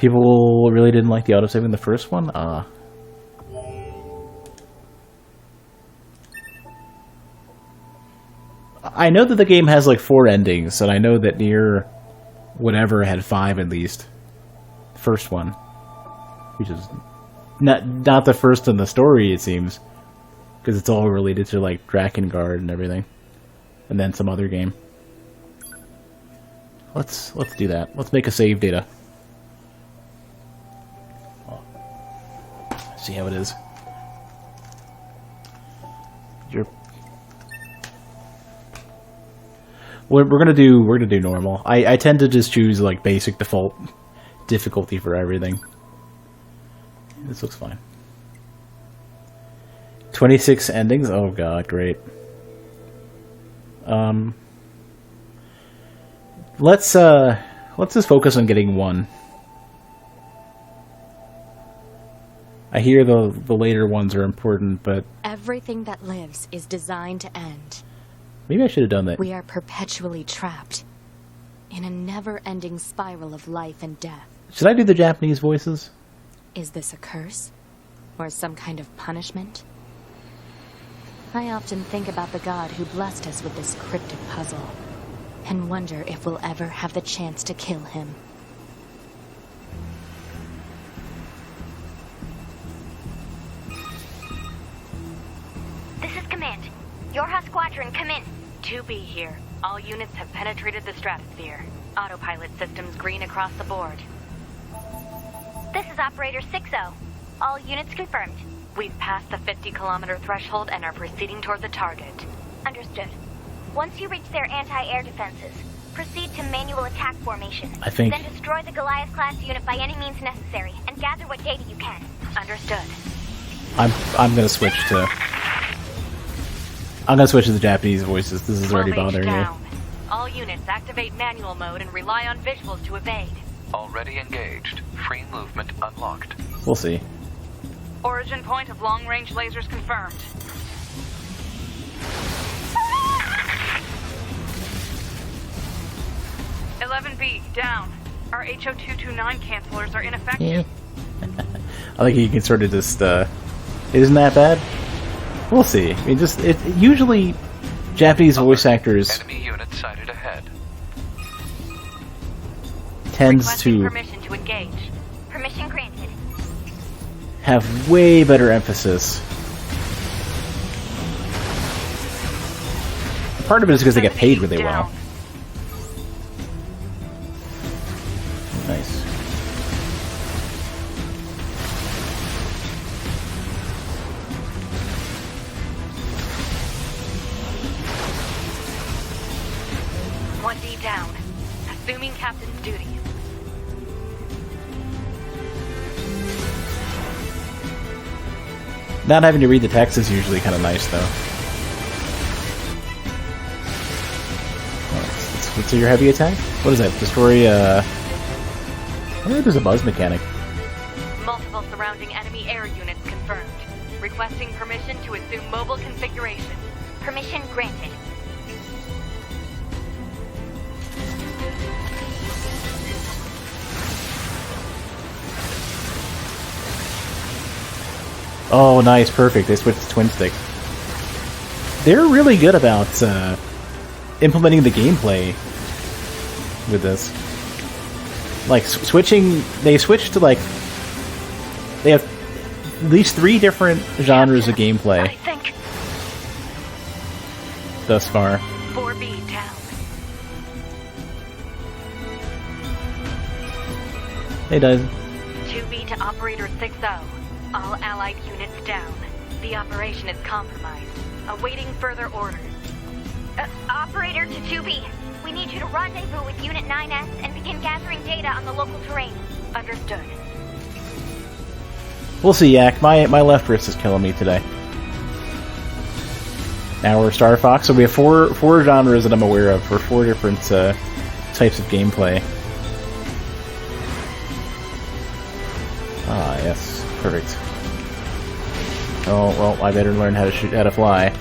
People really didn't like the autosave in the first one? I know that the game has like 4 endings, and I know that NieR whatever had 5 at least. First one. Which is not the first in the story, it seems. Because it's all related to like Drakengard and everything. And then some other game. Let's do that. Let's make a save data. See how it is. Jerp. We're gonna do normal. I tend to just choose like basic default difficulty for everything. This looks fine. 26 endings. Oh god, great. Let's just focus on getting 1. I hear the later ones are important, but everything that lives is designed to end. Maybe I should have done that. We are perpetually trapped in a never-ending spiral of life and death. Should I do the Japanese voices? Is this a curse? Or some kind of punishment? I often think about the god who blessed us with this cryptic puzzle, and wonder if we'll ever have the chance to kill him. This is Command. Yorha Squadron, come in. 2B here. All units have penetrated the stratosphere. Autopilot systems green across the board. This is Operator 6-0. All units confirmed. We've passed the 50-kilometer threshold and are proceeding toward the target. Understood. Once you reach their anti-air defenses, proceed to manual attack formation. I think... Then destroy the Goliath-class unit by any means necessary, and gather what data you can. Understood. I'm gonna switch to... I'm gonna switch to the Japanese voices. This is already bothering me. All units activate manual mode and rely on visuals to evade. Already engaged. Free movement unlocked. We'll see. Origin point of long-range lasers confirmed. "11B, down. Our HO229 cancelers are ineffective." I think you can sort of just, isn't that bad? We'll see. I mean, usually Japanese voice actors Enemy unit sighted ahead. tends Requesting to permission to engage. Permission granted. have way better emphasis. Part of it is because they get paid really well. Nice. Down. Assuming captain's duties. Not having to read the text is usually kind of nice, though. What's your heavy attack? What is that? Destroy, I wonder if there's a buzz mechanic. Multiple surrounding enemy air units confirmed. Requesting permission to assume mobile configuration. Permission granted. Oh, nice, perfect. They switched to twin stick. They're really good about implementing the gameplay with this. Like, they switched to, like, they have at least 3 different genres of gameplay I think. thus far. 4B down. Hey, Doug. 2B to Operator 6-0. All allied units down. The operation is compromised. Awaiting further orders. Operator to 2B. We need you to rendezvous with Unit 9S and begin gathering data on the local terrain. Understood. We'll see, Yak. My left wrist is killing me today. Now we're Star Fox, so we have four genres that I'm aware of for 4 different types of gameplay. Ah, yes. Perfect. Oh, well, I better learn how to fly.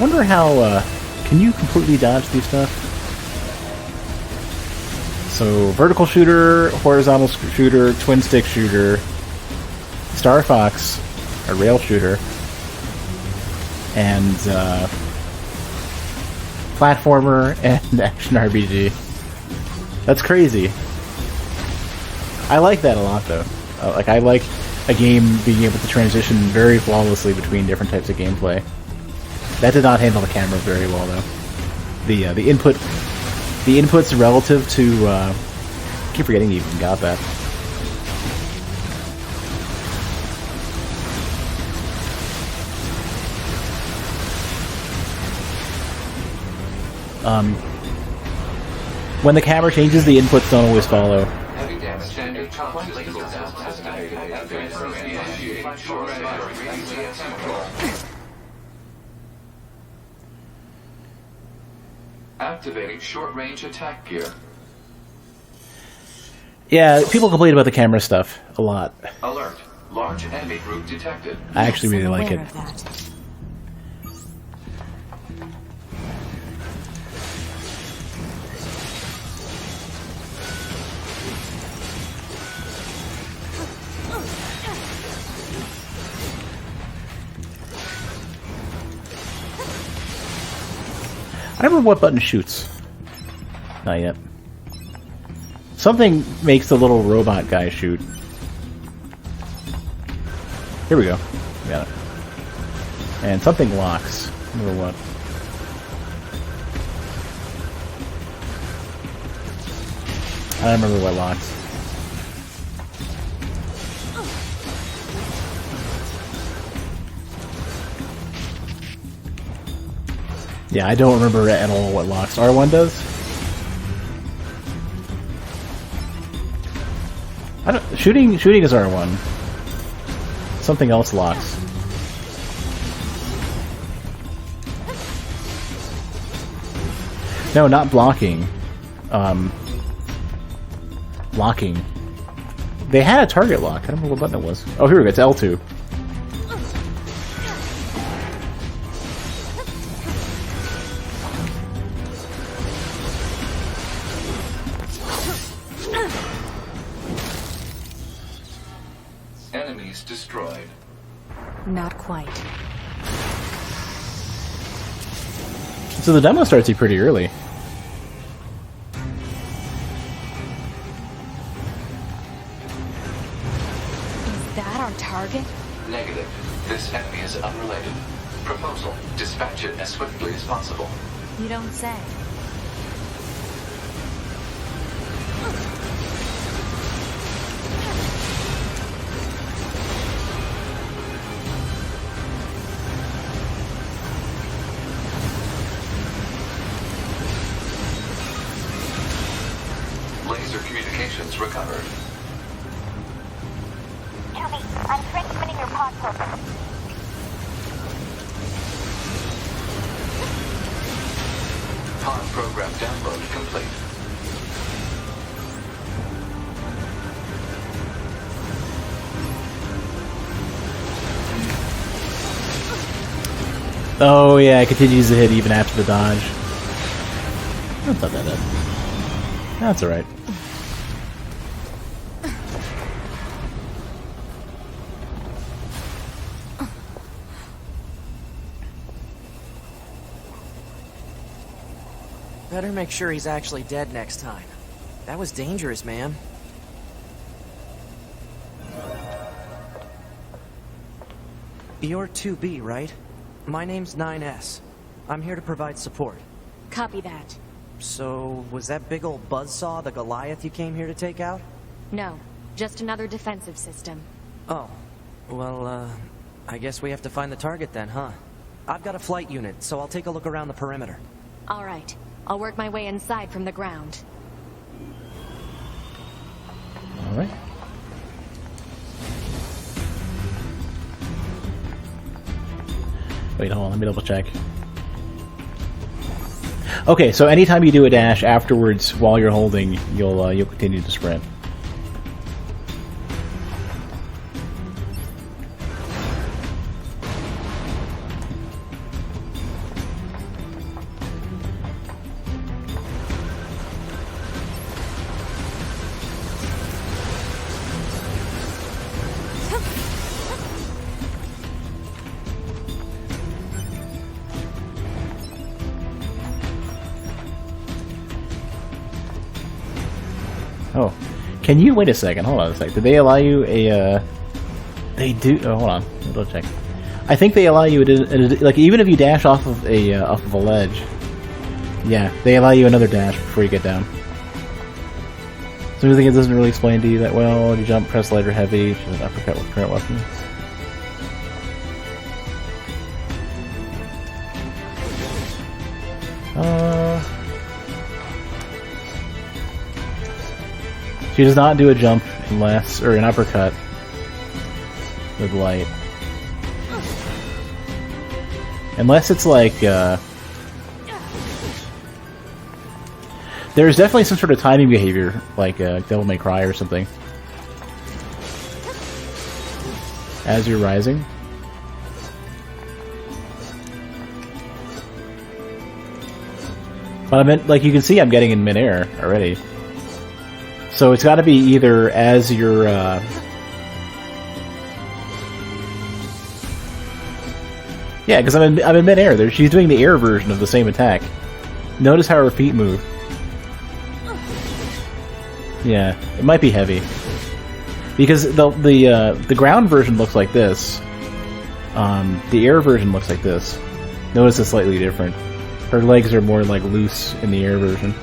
wonder how, can you completely dodge these stuff? So, vertical shooter, horizontal shooter, twin stick shooter, Star Fox, a rail shooter, and, platformer and action RPG. That's crazy. I like that a lot, though. Like, I like a game being able to transition very flawlessly between different types of gameplay. That did not handle the camera very well, though. The inputs relative to I keep forgetting you even got that. When the camera changes, the inputs don't always follow. Activating short-range attack gear. Yeah, people complain about the camera stuff a lot. Alert. Large enemy group detected. I actually really like it. I don't remember what button shoots. Not yet. Something makes the little robot guy shoot. Here we go. Got it. And something locks. I don't remember what. I don't remember what locks. Yeah, I don't remember at all what locks. R1 does? I don't, shooting is R1. Something else locks. No, not blocking. Locking. They had a target lock. I don't remember what button it was. Oh, here we go. It's L2. Enemies destroyed. Not quite. So the demo starts you pretty early. Is that our target? Negative. This enemy is unrelated. Proposal. Dispatch it as swiftly as possible. You don't say. Laser communications recovered. Tell me, I'm transmitting your pod program. Pod program download complete. Oh yeah, it continues to hit even after the dodge. That's not that bad. That's alright. Better make sure he's actually dead next time. That was dangerous, man. You're 2B, right? My name's 9S. I'm here to provide support. Copy that. So, was that big old buzzsaw the Goliath you came here to take out? No, just another defensive system. Oh. Well, I guess we have to find the target then, huh? I've got a flight unit, so I'll take a look around the perimeter. All right. I'll work my way inside from the ground. Alright. Wait, hold on, let me double check. Okay, so anytime you do a dash afterwards while you're holding, you'll continue to sprint. Can you wait a second? Hold on a sec. Did they allow you a? They do. Oh, hold on. I'll check. I think they allow you like even if you dash off of a ledge. Yeah, they allow you another dash before you get down. So I think it doesn't really explain to you that well. You jump, press light or heavy, choose an uppercut with current weapon. She does not do a jump unless, or an uppercut with light. Unless it's like, there's definitely some sort of timing behavior, like Devil May Cry or something. As you're rising. But I meant, like, you can see I'm getting in midair already. So it's got to be either as you're, yeah, because I'm in midair. There, she's doing the air version of the same attack. Notice how her feet move. Yeah, it might be heavy because the ground version looks like this. The air version looks like this. Notice it's slightly different. Her legs are more like loose in the air version.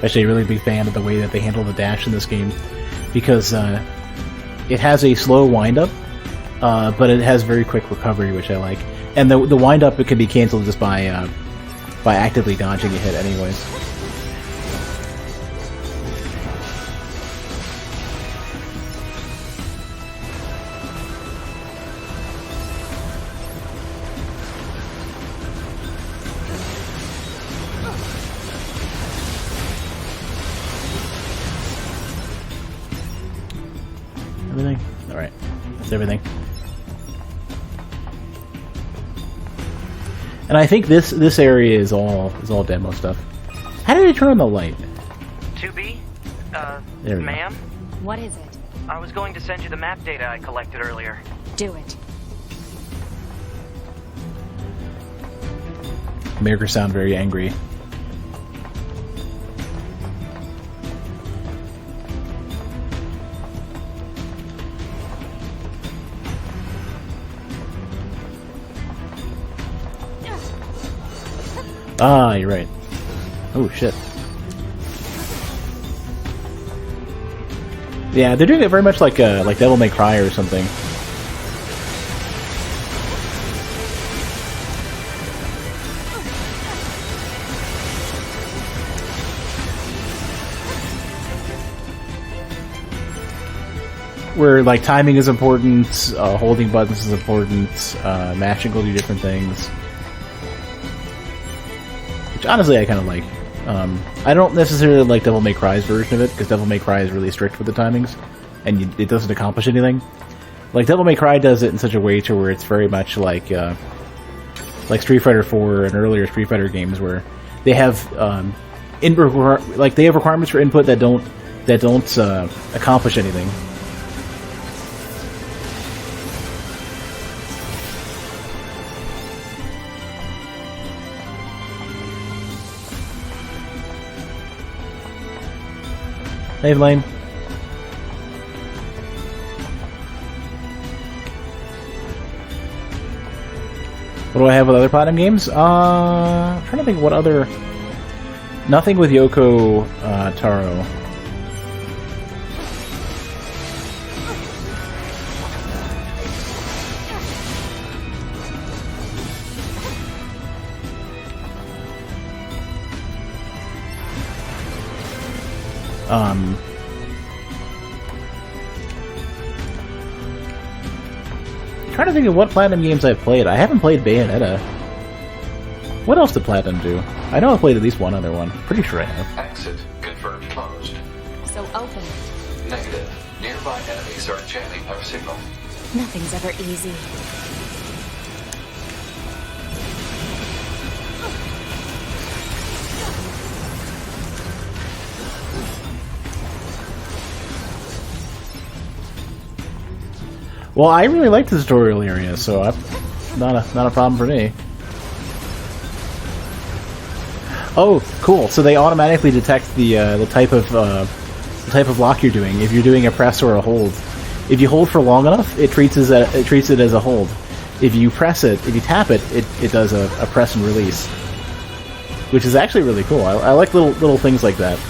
Actually, a really big fan of the way that they handle the dash in this game, because it has a slow wind-up, but it has very quick recovery, which I like. And the wind-up, it can be cancelled just by actively dodging a hit anyways. Everything? Alright. That's everything. And I think this area is all demo stuff. How did I turn on the light? 2B? There we go. Ma'am? What is it? I was going to send you the map data I collected earlier. Do it. Mirrors sound very angry. Ah, you're right. Oh shit. Yeah, they're doing it very much like Devil May Cry or something. Where like timing is important, holding buttons is important, mashing will do different things. Which honestly I kind of like. I don't necessarily like Devil May Cry's version of it, because Devil May Cry is really strict with the timings, and it doesn't accomplish anything. Like Devil May Cry does it in such a way to where it's very much like Street Fighter 4 and earlier Street Fighter games, where they have they have requirements for input that don't accomplish anything. Hey, Blaine. What do I have with other Platinum games? I'm trying to think what other... Nothing with Yoko Taro. Trying to think of what Platinum games I've played. I haven't played Bayonetta. What else did Platinum do? I know I played at least one other one. Pretty sure I have. Exit confirmed closed. So open. Negative. Nearby enemies are jamming our signal. Nothing's ever easy. Well, I really like the tutorial area, so not a problem for me. Oh, cool! So they automatically detect the type of lock you're doing. If you're doing a press or a hold, if you hold for long enough, it treats it as a hold. If you tap it, it does a press and release, which is actually really cool. I like little things like that.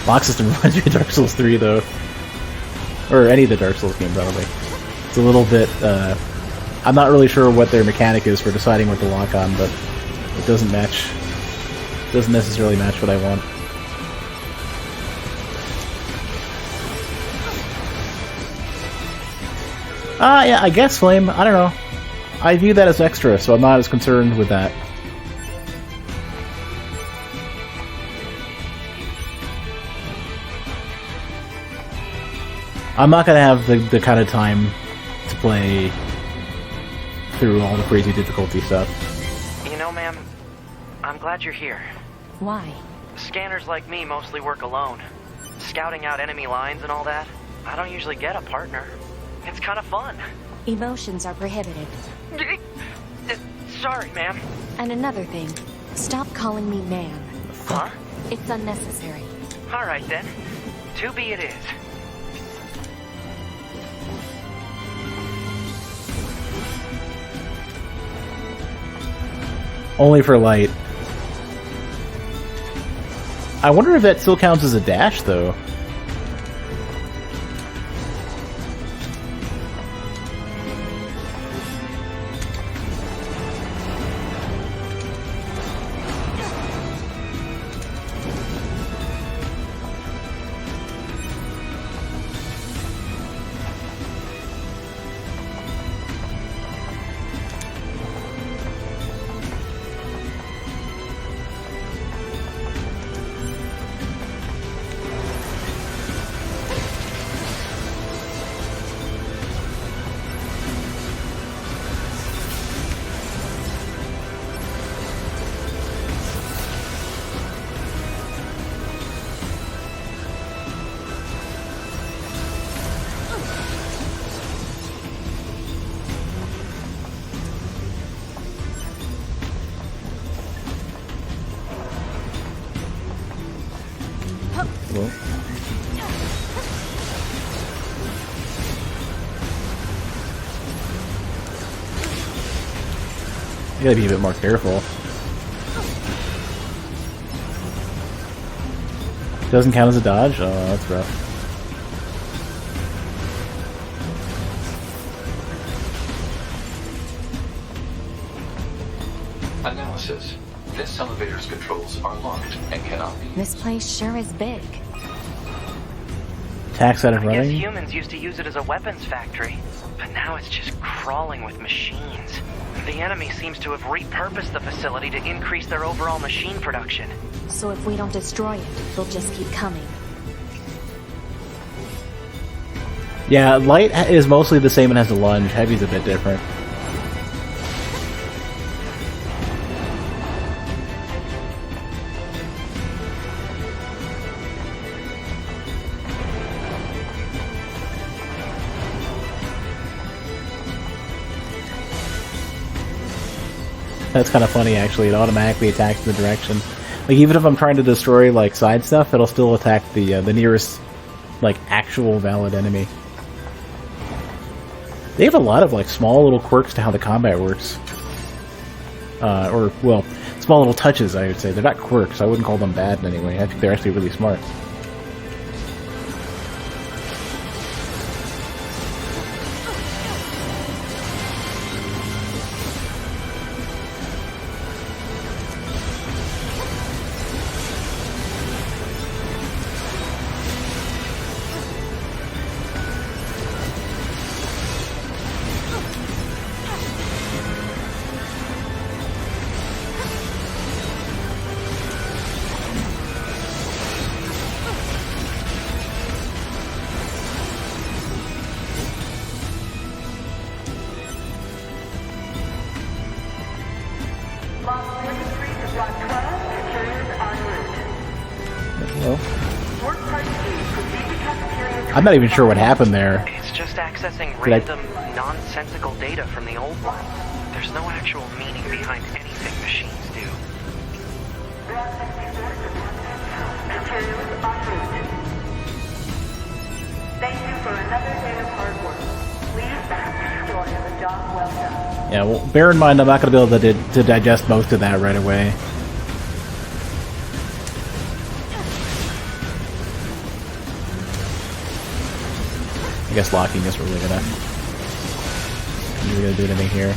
Lock system reminds me of Dark Souls 3, though. Or any of the Dark Souls games, probably. It's a little bit, I'm not really sure what their mechanic is for deciding what to lock on, but it doesn't necessarily match what I want. Yeah, I guess Flame, I don't know. I view that as extra, so I'm not as concerned with that. I'm not gonna have the kind of time to play through all the crazy difficulty stuff. You know, ma'am, I'm glad you're here. Why? Scanners like me mostly work alone. Scouting out enemy lines and all that. I don't usually get a partner. It's kind of fun. Emotions are prohibited. Sorry, ma'am. And another thing, stop calling me ma'am. Huh? It's unnecessary. All right, then. 2B it is. Only for light. I wonder if that still counts as a dash, though. Well. You gotta be a bit more careful. Doesn't count as a dodge? Oh, that's rough. Analysis. This elevator's controls are locked and cannot be used. This place sure is big. Tax out of I guess running? humans used to use it as a weapons factory, but now it's just crawling with machines. The enemy seems to have repurposed the facility to increase their overall machine production. So if we don't destroy it, they'll just keep coming. Yeah, light is mostly the same and has a lunge. Heavy's a bit different. That's kind of funny, actually. It automatically attacks the direction. Like, even if I'm trying to destroy, like, side stuff, it'll still attack the nearest, like, actual valid enemy. They have a lot of, like, small little quirks to how the combat works. Or, well, small little touches, I would say. They're not quirks. I wouldn't call them bad in any way. I think they're actually really smart. I'm not even sure what happened there. It's just accessing random, nonsensical data from the old one. There's no actual meaning behind anything machines do. Thank you for another day of hard work. Please enjoy the job well done. Yeah, well, bear in mind I'm not going to be able to digest most of that right away. I guess locking is really gonna do anything here.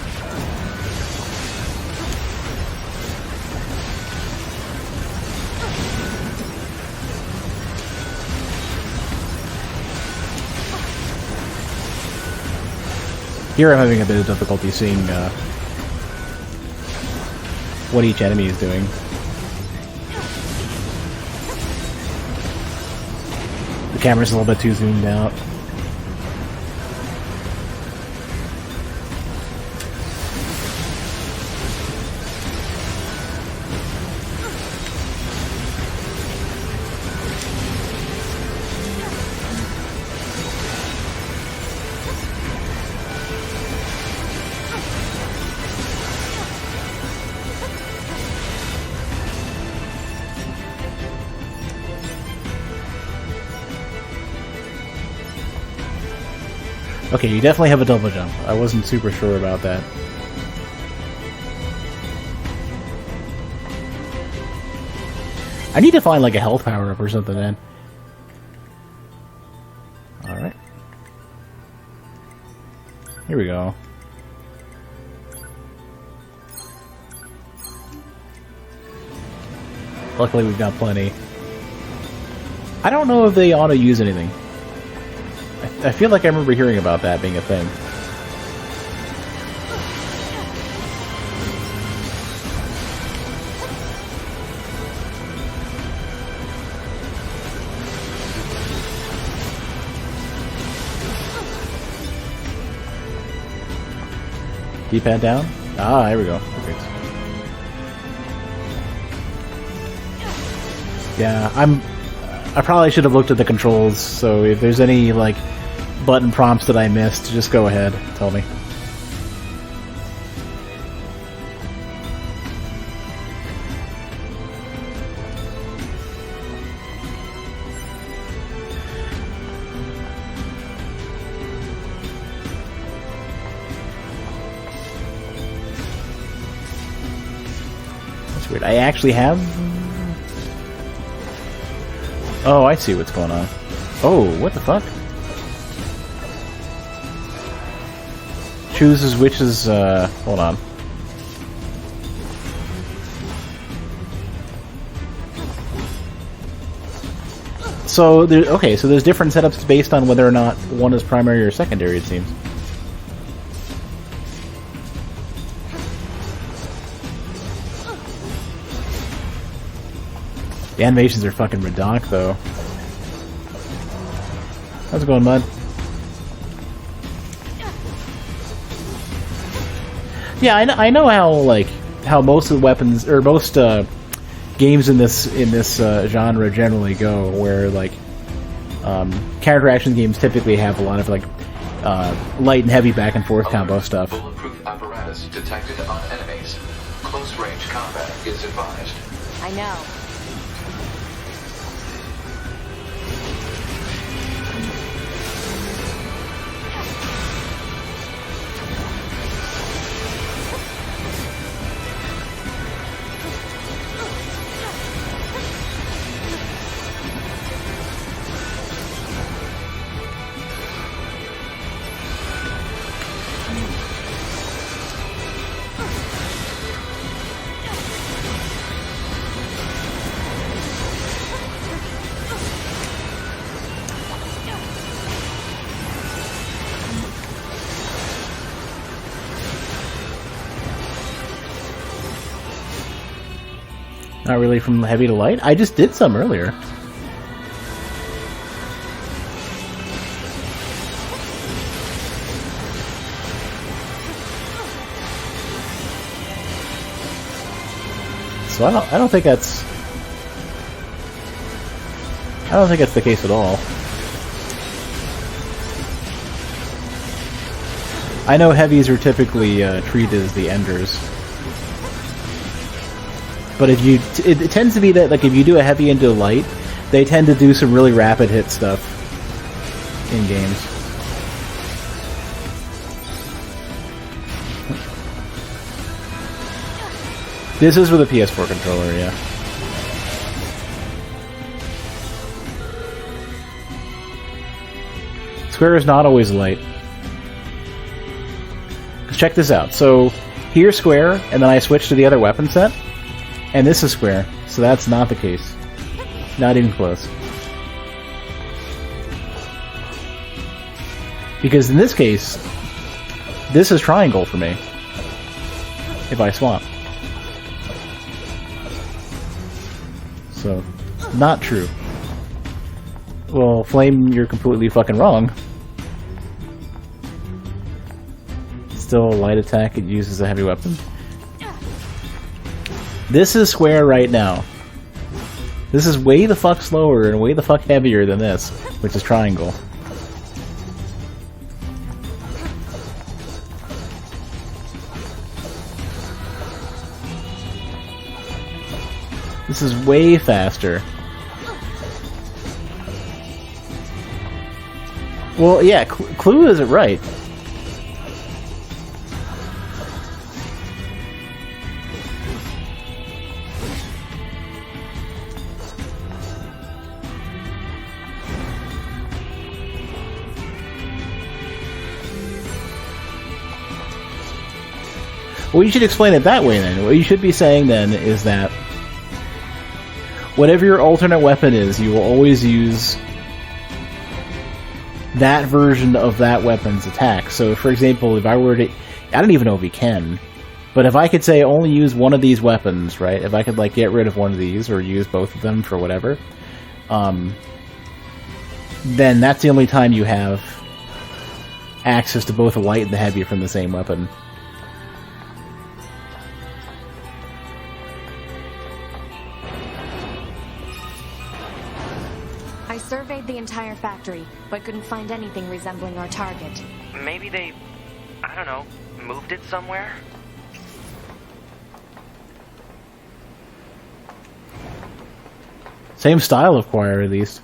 Here I'm having a bit of difficulty seeing what each enemy is doing. The camera's a little bit too zoomed out. Okay, you definitely have a double jump. I wasn't super sure about that. I need to find like a health power up or something then. Alright. Here we go. Luckily we've got plenty. I don't know if they ought to use anything. I feel like I remember hearing about that being a thing. D-pad down? Ah, here we go. Perfect. Yeah, I probably should have looked at the controls, so if there's any, like, button prompts that I missed, just go ahead, tell me. That's weird. I actually have... Oh, I see what's going on. Oh, what the fuck? Chooses which is, hold on. So, okay, so there's different setups based on whether or not one is primary or secondary, it seems. The animations are fucking redonk, though. How's it going, Mud? Yeah, I know how, like, how most of the weapons, or most games in this genre generally go, where, like, character action games typically have a lot of, like, light and heavy back and forth combo stuff. Bulletproof apparatus detected on enemies. Close range combat is advised. I know. Not really from heavy to light. I just did some earlier. So I don't think that's the case at all. I know heavies are typically treated as the enders. But if you... It tends to be that, like, if you do a heavy into a light, they tend to do some really rapid hit stuff in games. This is with a PS4 controller, yeah. Square is not always light. Check this out. So, here's square, and then I switch to the other weapon set, and this is square. So that's not the case. Not even close. Because in this case, this is triangle for me. If I swap. So, not true. Well, Flame, you're completely fucking wrong. Still a light attack, it uses a heavy weapon. This is square right now. This is way the fuck slower and way the fuck heavier than this, which is triangle. This is way faster. Well, yeah, Clue is it right. Well, you should explain it that way then. What you should be saying then is that whatever your alternate weapon is, you will always use that version of that weapon's attack. So, for example, if I were to... I don't even know if you can, but if I could say only use one of these weapons, right? If I could, like, get rid of one of these or use both of them for whatever, then that's the only time you have access to both the light and the heavy from the same weapon. I surveyed the entire factory, but couldn't find anything resembling our target. Maybe they, I don't know, moved it somewhere? Same style of choir, at least.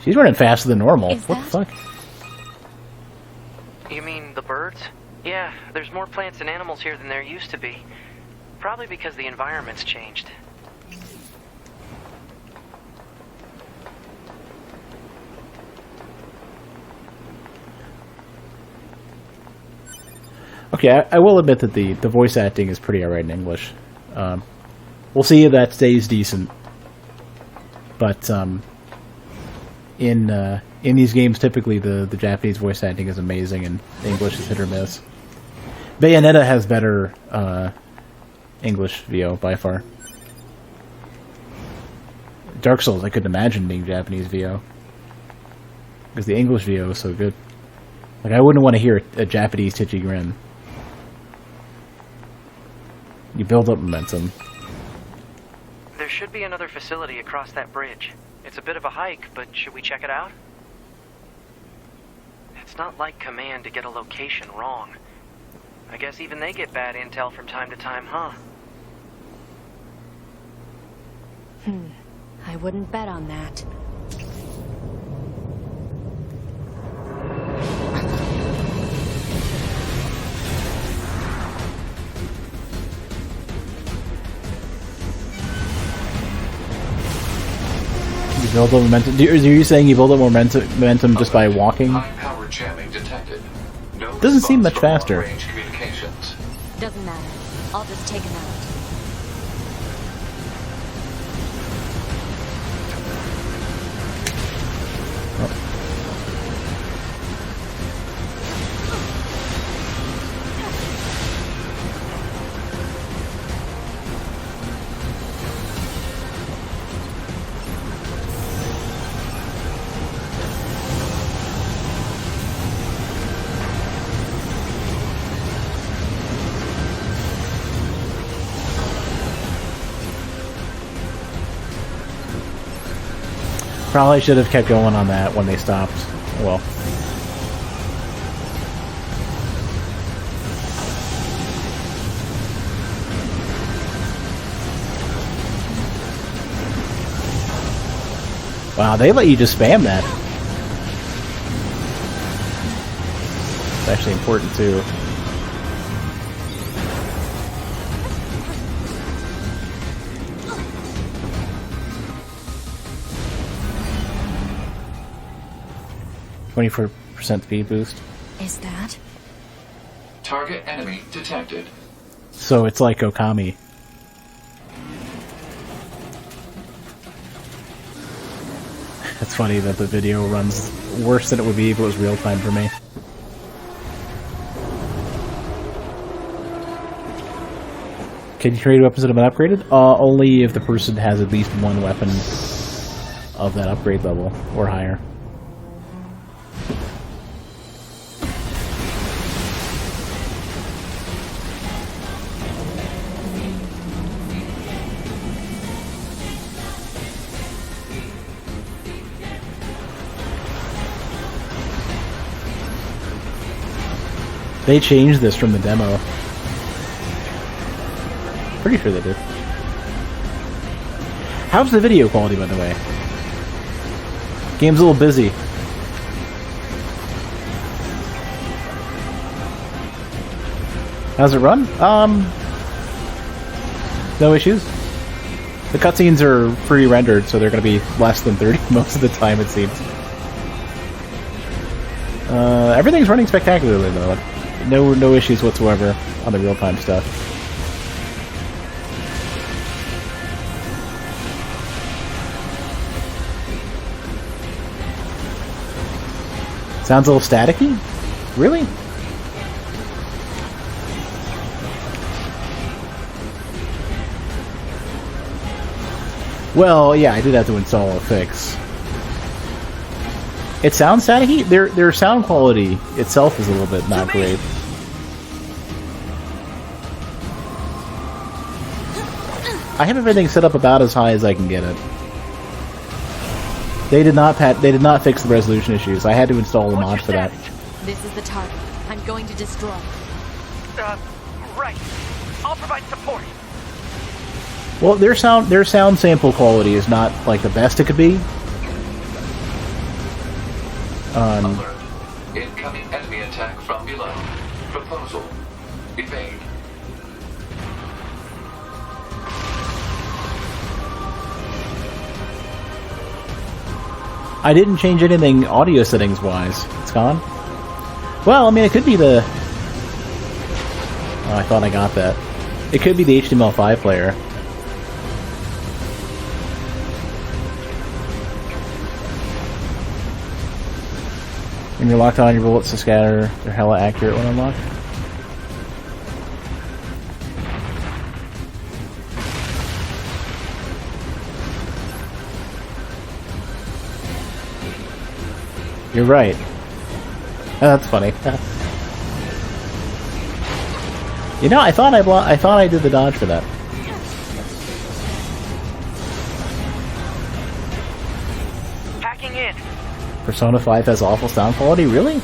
She's running faster than normal. What the fuck? You mean the birds? Yeah, there's more plants and animals here than there used to be. Probably because the environment's changed. Okay, I will admit that the voice acting is pretty alright in English. We'll see if that stays decent. But in these games, typically the Japanese voice acting is amazing and English is hit or miss. Bayonetta has better English VO by far. Dark Souls, I couldn't imagine being Japanese VO. Because the English VO is so good. Like, I wouldn't want to hear a Japanese Titchy Grin. You build up momentum. There should be another facility across that bridge. It's a bit of a hike, but should we check it out? It's not like Command to get a location wrong. I guess even they get bad intel from time to time, huh? I wouldn't bet on that. You build up momentum. Are you saying you build up momentum just by walking? High power jamming detected. No Doesn't seem much response from faster. long-range communications. Doesn't matter. I'll just take him out. Probably should have kept going on that when they stopped. Well. Wow, they let you just spam that. It's actually important too. %speed boost. Is that? Target enemy detected. So it's like Okami. It's funny that the video runs worse than it would be if it was real time for me. Can you trade weapons that have been upgraded? Only if the person has at least one weapon of that upgrade level or higher. They changed this from the demo. Pretty sure they did. How's the video quality, by the way? Game's a little busy. How's it run? No issues. The cutscenes are pre-rendered, so they're going to be less than 30 most of the time, it seems. Everything's running spectacularly, though. No issues whatsoever on the real-time stuff. Sounds a little staticky? Really? Well, yeah, I did have to install a fix. It sounds staticky? Their sound quality itself is a little bit not great. I have everything set up about as high as I can get it. They did not fix the resolution issues. I had to install a mod for that. This is the target. I'm going to destroy. Right. I'll provide support. Well, their sound sample quality is not like the best it could be. Alert. Incoming enemy attack from below. Proposal. Evade. I didn't change anything audio settings wise. It's gone. Well, I mean, it could be the... Oh, I thought I got that. It could be the HTML5 player. When you're locked on, your bullets to scatter. They're hella accurate when unlocked. You're right. Oh, that's funny. You know, I thought I did the dodge for that. Hacking in. Persona 5 has awful sound quality? Really?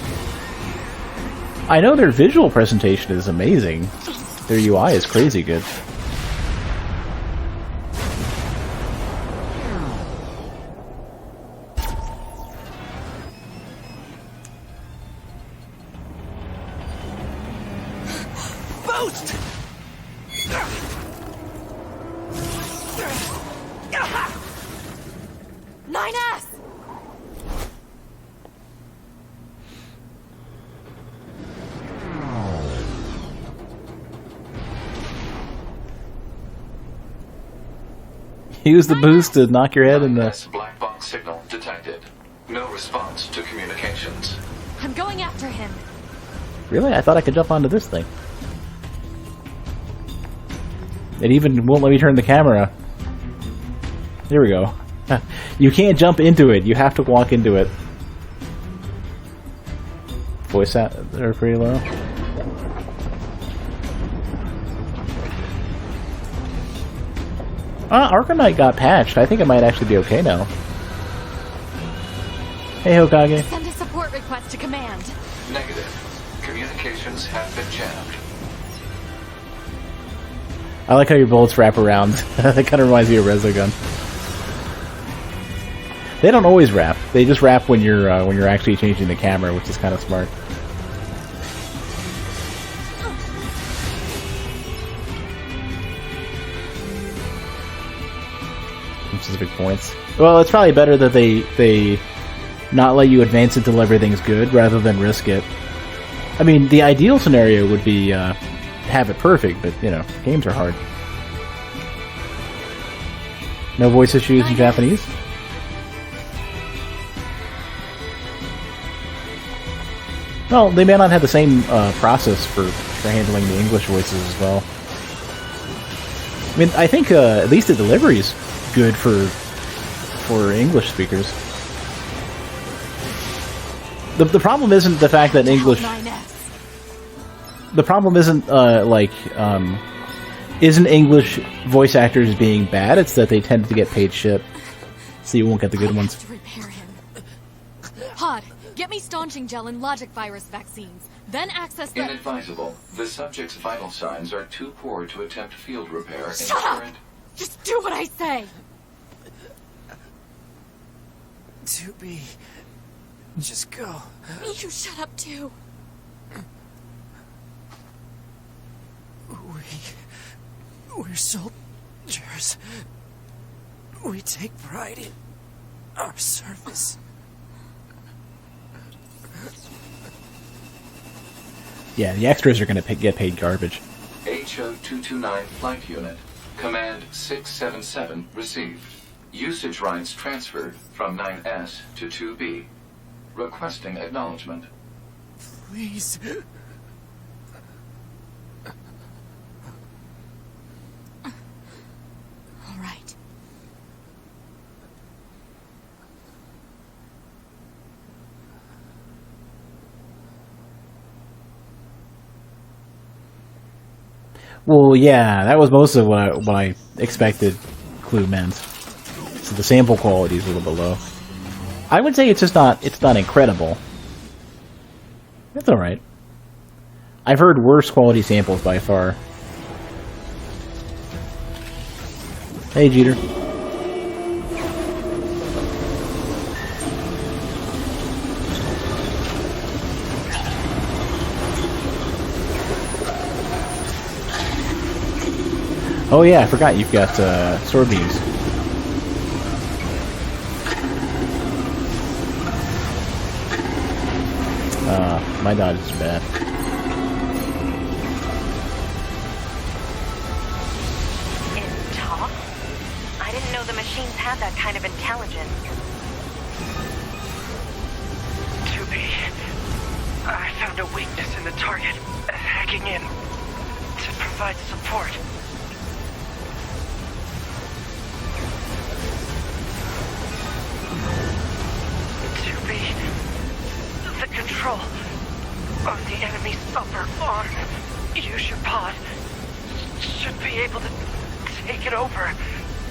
I know their visual presentation is amazing. Their UI is crazy good. Boost! 9S! Use the boost to knock your head in the... Black box signal detected. No response to communications. I'm going after him. Really? I thought I could jump onto this thing. It even won't let me turn the camera. There we go. You can't jump into it. You have to walk into it. Voice are pretty low. Arcanite got patched. I think it might actually be okay now. Hey, Hokage. Send a support request to command. Negative. Communications have been jammed. I like how your bullets wrap around. That kind of reminds me of Resogun. They don't always rap. They just rap when you're actually changing the camera, which is kind of smart. Specific points. Well, it's probably better that they not let you advance until everything's good, rather than risk it. I mean, the ideal scenario would be have it perfect, but you know, games are hard. No voice issues in Japanese? Well, they may not have the same process for handling the English voices as well. I mean, I think at least the delivery is good for English speakers. The problem isn't the fact that English... The problem isn't, isn't English voice actors being bad, it's that they tend to get paid shit. So you won't get the good ones. To repair him. Pod, get me staunching gel and logic virus vaccines. Then access the... Inadvisable. The subject's vital signs are too poor to attempt field repair in Shut up! current... Just do what I say! 2B. Just go. You shut up too. We're soldiers. We take pride in our service. Yeah, the extras are going to get paid garbage. HO-229 Flight Unit. Command 677 received. Usage rights transferred from 9S to 2B. Requesting acknowledgement. Please. All right. Well, yeah, that was most of what I expected Clue meant. So the sample quality is a little bit low. I would say it's not incredible. It's alright. I've heard worse quality samples by far. Hey, Jeter. Oh yeah, I forgot you've got sword beams. My dodge is bad. It talks? I didn't know the machines had that kind of intelligence. 2B. I found a weakness in the target. Hacking in to provide support. The control on the enemy's upper arm. Use your pod. Should be able to take it over.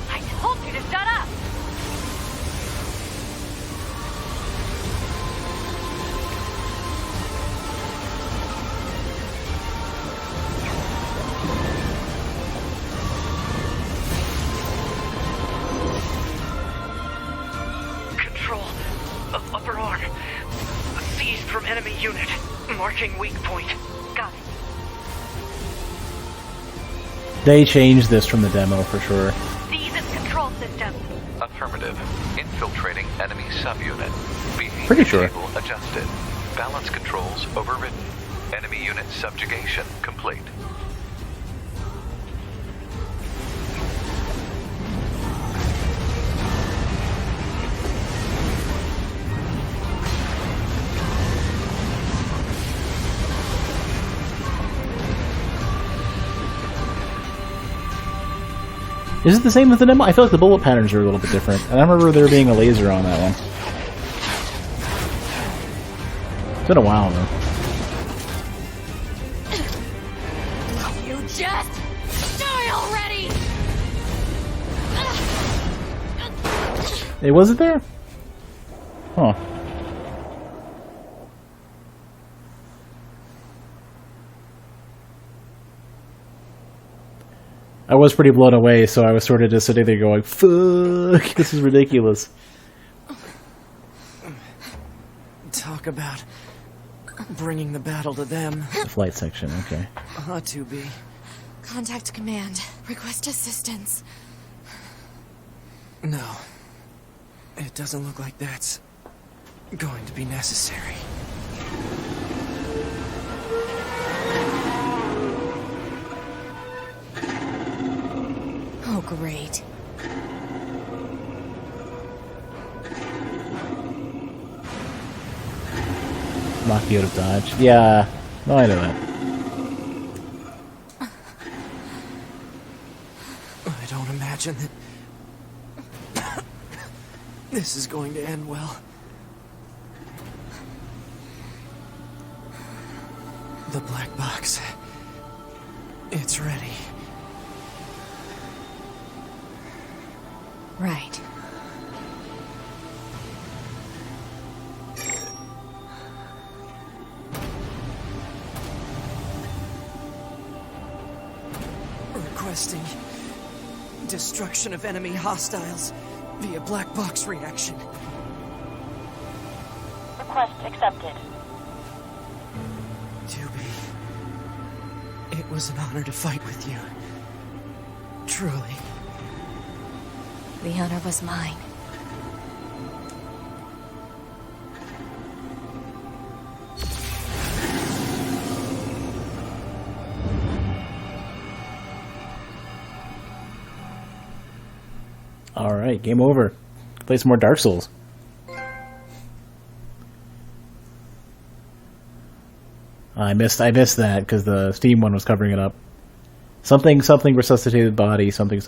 I told you to shut up! Control of upper arm. Seized from enemy unit. Marking weak point. Got it. They changed this from the demo for sure. Seize its control system. Affirmative. Infiltrating enemy subunit. Behavior Pretty sure. table adjusted. Balance controls overridden. Enemy unit subjugation complete. Is it the same with the demo? I feel like the bullet patterns are a little bit different. And I remember there being a laser on that one. It's been a while though. You just die already! Hey, was it there? Huh. I was pretty blown away, so I was sort of just sitting there going, fuck, this is ridiculous. talk about bringing the battle to them. The flight section, okay. 2B. Contact command. Request assistance. No. It doesn't look like that's going to be necessary. Oh, great. Knock you out of dodge. Yeah, no, I know that. I don't imagine that this is going to end well. The black box. It's ready. Right. Requesting destruction of enemy hostiles via black box reaction. Request accepted. 2B. It was an honor to fight with you. Truly. The honor was mine. Alright, game over. Play some more Dark Souls. I missed that because the Steam one was covering it up. Something resuscitated body, something.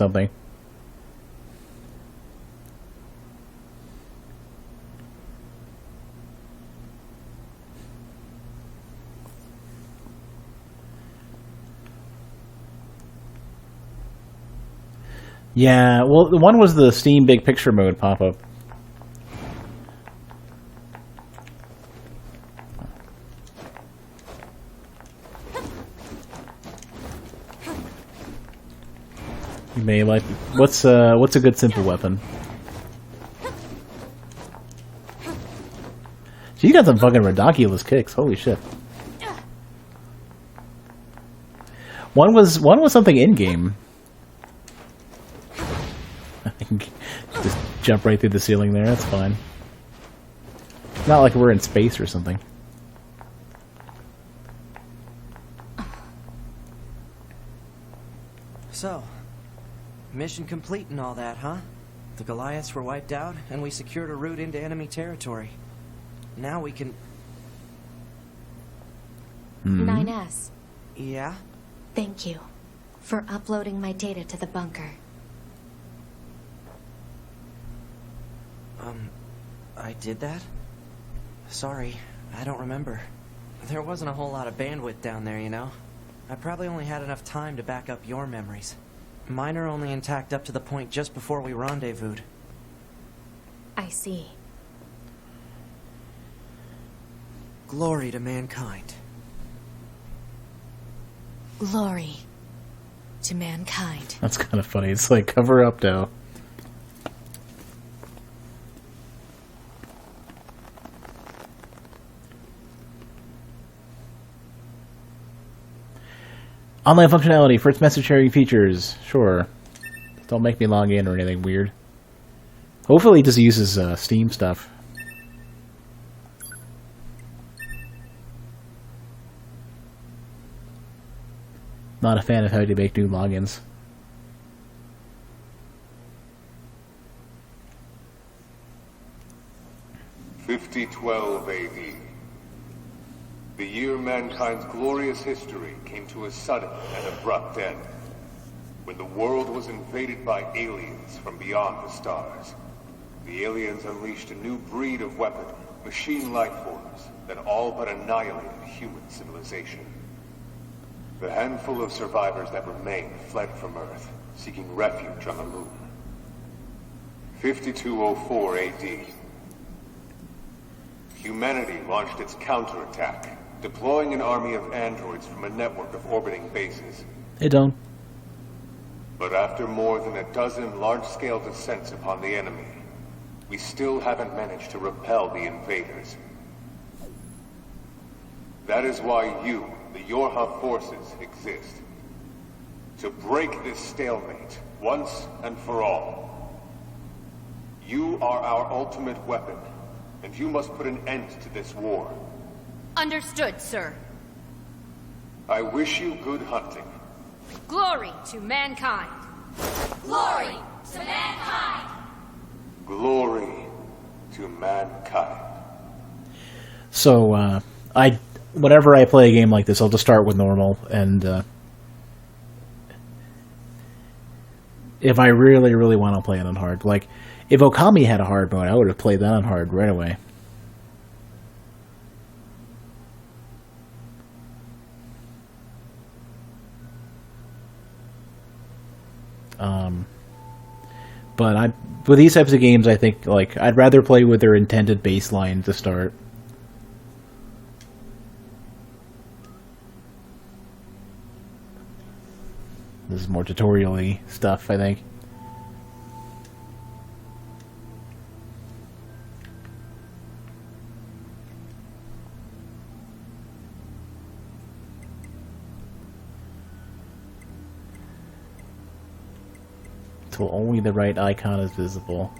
Yeah, well, the one was the Steam Big Picture mode pop-up. You may like... What's a good simple weapon? You got some fucking ridiculous kicks. Holy shit. One was something in-game. Just jump right through the ceiling there, that's fine. Not like we're in space or something. So, mission complete and all that, huh? The Goliaths were wiped out, and we secured a route into enemy territory. Now we can... 9S. Yeah? Thank you for uploading my data to the bunker. I did that? Sorry, I don't remember. There wasn't a whole lot of bandwidth down there, you know? I probably only had enough time to back up your memories. Mine are only intact up to the point just before we rendezvoused. I see. Glory to mankind. Glory to mankind. That's kind of funny. It's like, cover up now. Online functionality for its message sharing features. Sure. Don't make me log in or anything weird. Hopefully it just uses Steam stuff. Not a fan of how to make new logins. pt1 AD. The year mankind's glorious history came to a sudden and abrupt end, when the world was invaded by aliens from beyond the stars. The aliens unleashed a new breed of weapon, machine life forms, that all but annihilated human civilization. The handful of survivors that remained fled from Earth, seeking refuge on the moon. 5204 AD. Humanity launched its counterattack, deploying an army of androids from a network of orbiting bases. Hey, Don. But after more than a dozen large-scale descents upon the enemy, we still haven't managed to repel the invaders. That is why you, the Yorha forces, exist. To break this stalemate, once and for all. You are our ultimate weapon, and you must put an end to this war. Understood, sir. I wish you good hunting. Glory to mankind. Glory to mankind. Glory to mankind. So, whenever I play a game like this, I'll just start with normal, and if I really, really want to play it on hard, like, if Okami had a hard mode, I would have played that on hard right away. But with these types of games, I think, like, I'd rather play with their intended baseline to start. This is more tutorial-y stuff, I think. Until only the right icon is visible.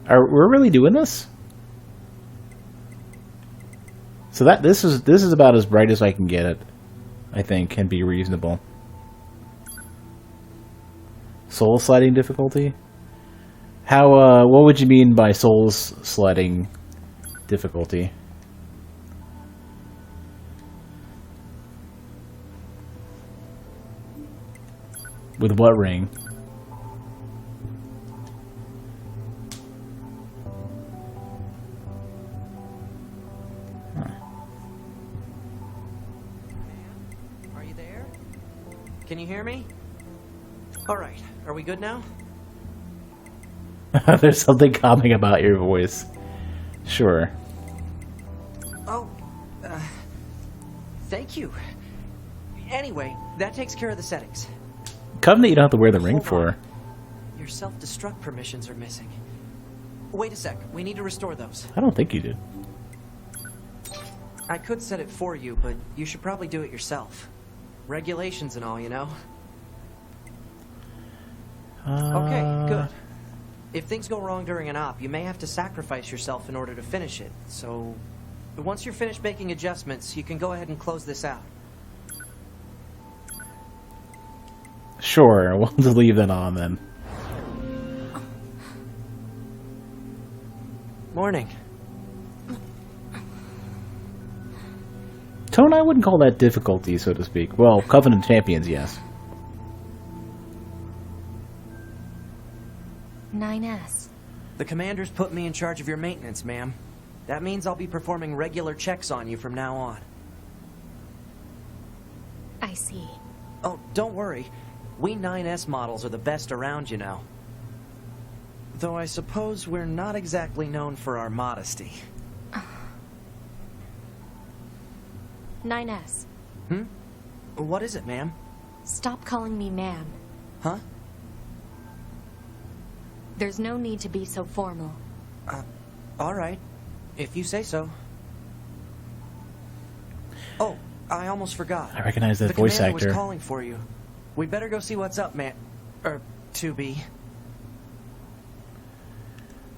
We're really doing this? So this is about as bright as I can get it, I think, and be reasonable. Soul sliding difficulty? How what would you mean by soul sliding difficulty? With what ring? Are you there? Can you hear me? Alright, are we good now? There's something calming about your voice. Sure. Oh, thank you. Anyway, that takes care of the settings. Covenant you don't have to wear the ring Hold for. on. Your self-destruct permissions are missing. Wait a sec, we need to restore those. I don't think you did. I could set it for you, but you should probably do it yourself. Regulations and all, you know? Okay, good. If things go wrong during an op, you may have to sacrifice yourself in order to finish it, so... Once you're finished making adjustments, you can go ahead and close this out. Sure, we'll just leave that on then. Morning. Tone, I wouldn't call that difficulty, so to speak. Well, Covenant Champions, yes. 9S. The commander's put me in charge of your maintenance, ma'am. That means I'll be performing regular checks on you from now on. I see. Oh, don't worry. We 9S models are the best around, you know. Though I suppose we're not exactly known for our modesty. 9S. What is it, ma'am? Stop calling me ma'am. Huh? There's no need to be so formal. Alright. If you say so. Oh, I almost forgot. I recognize that voice commander actor. was calling for you. We'd better go see what's up, man. 2B.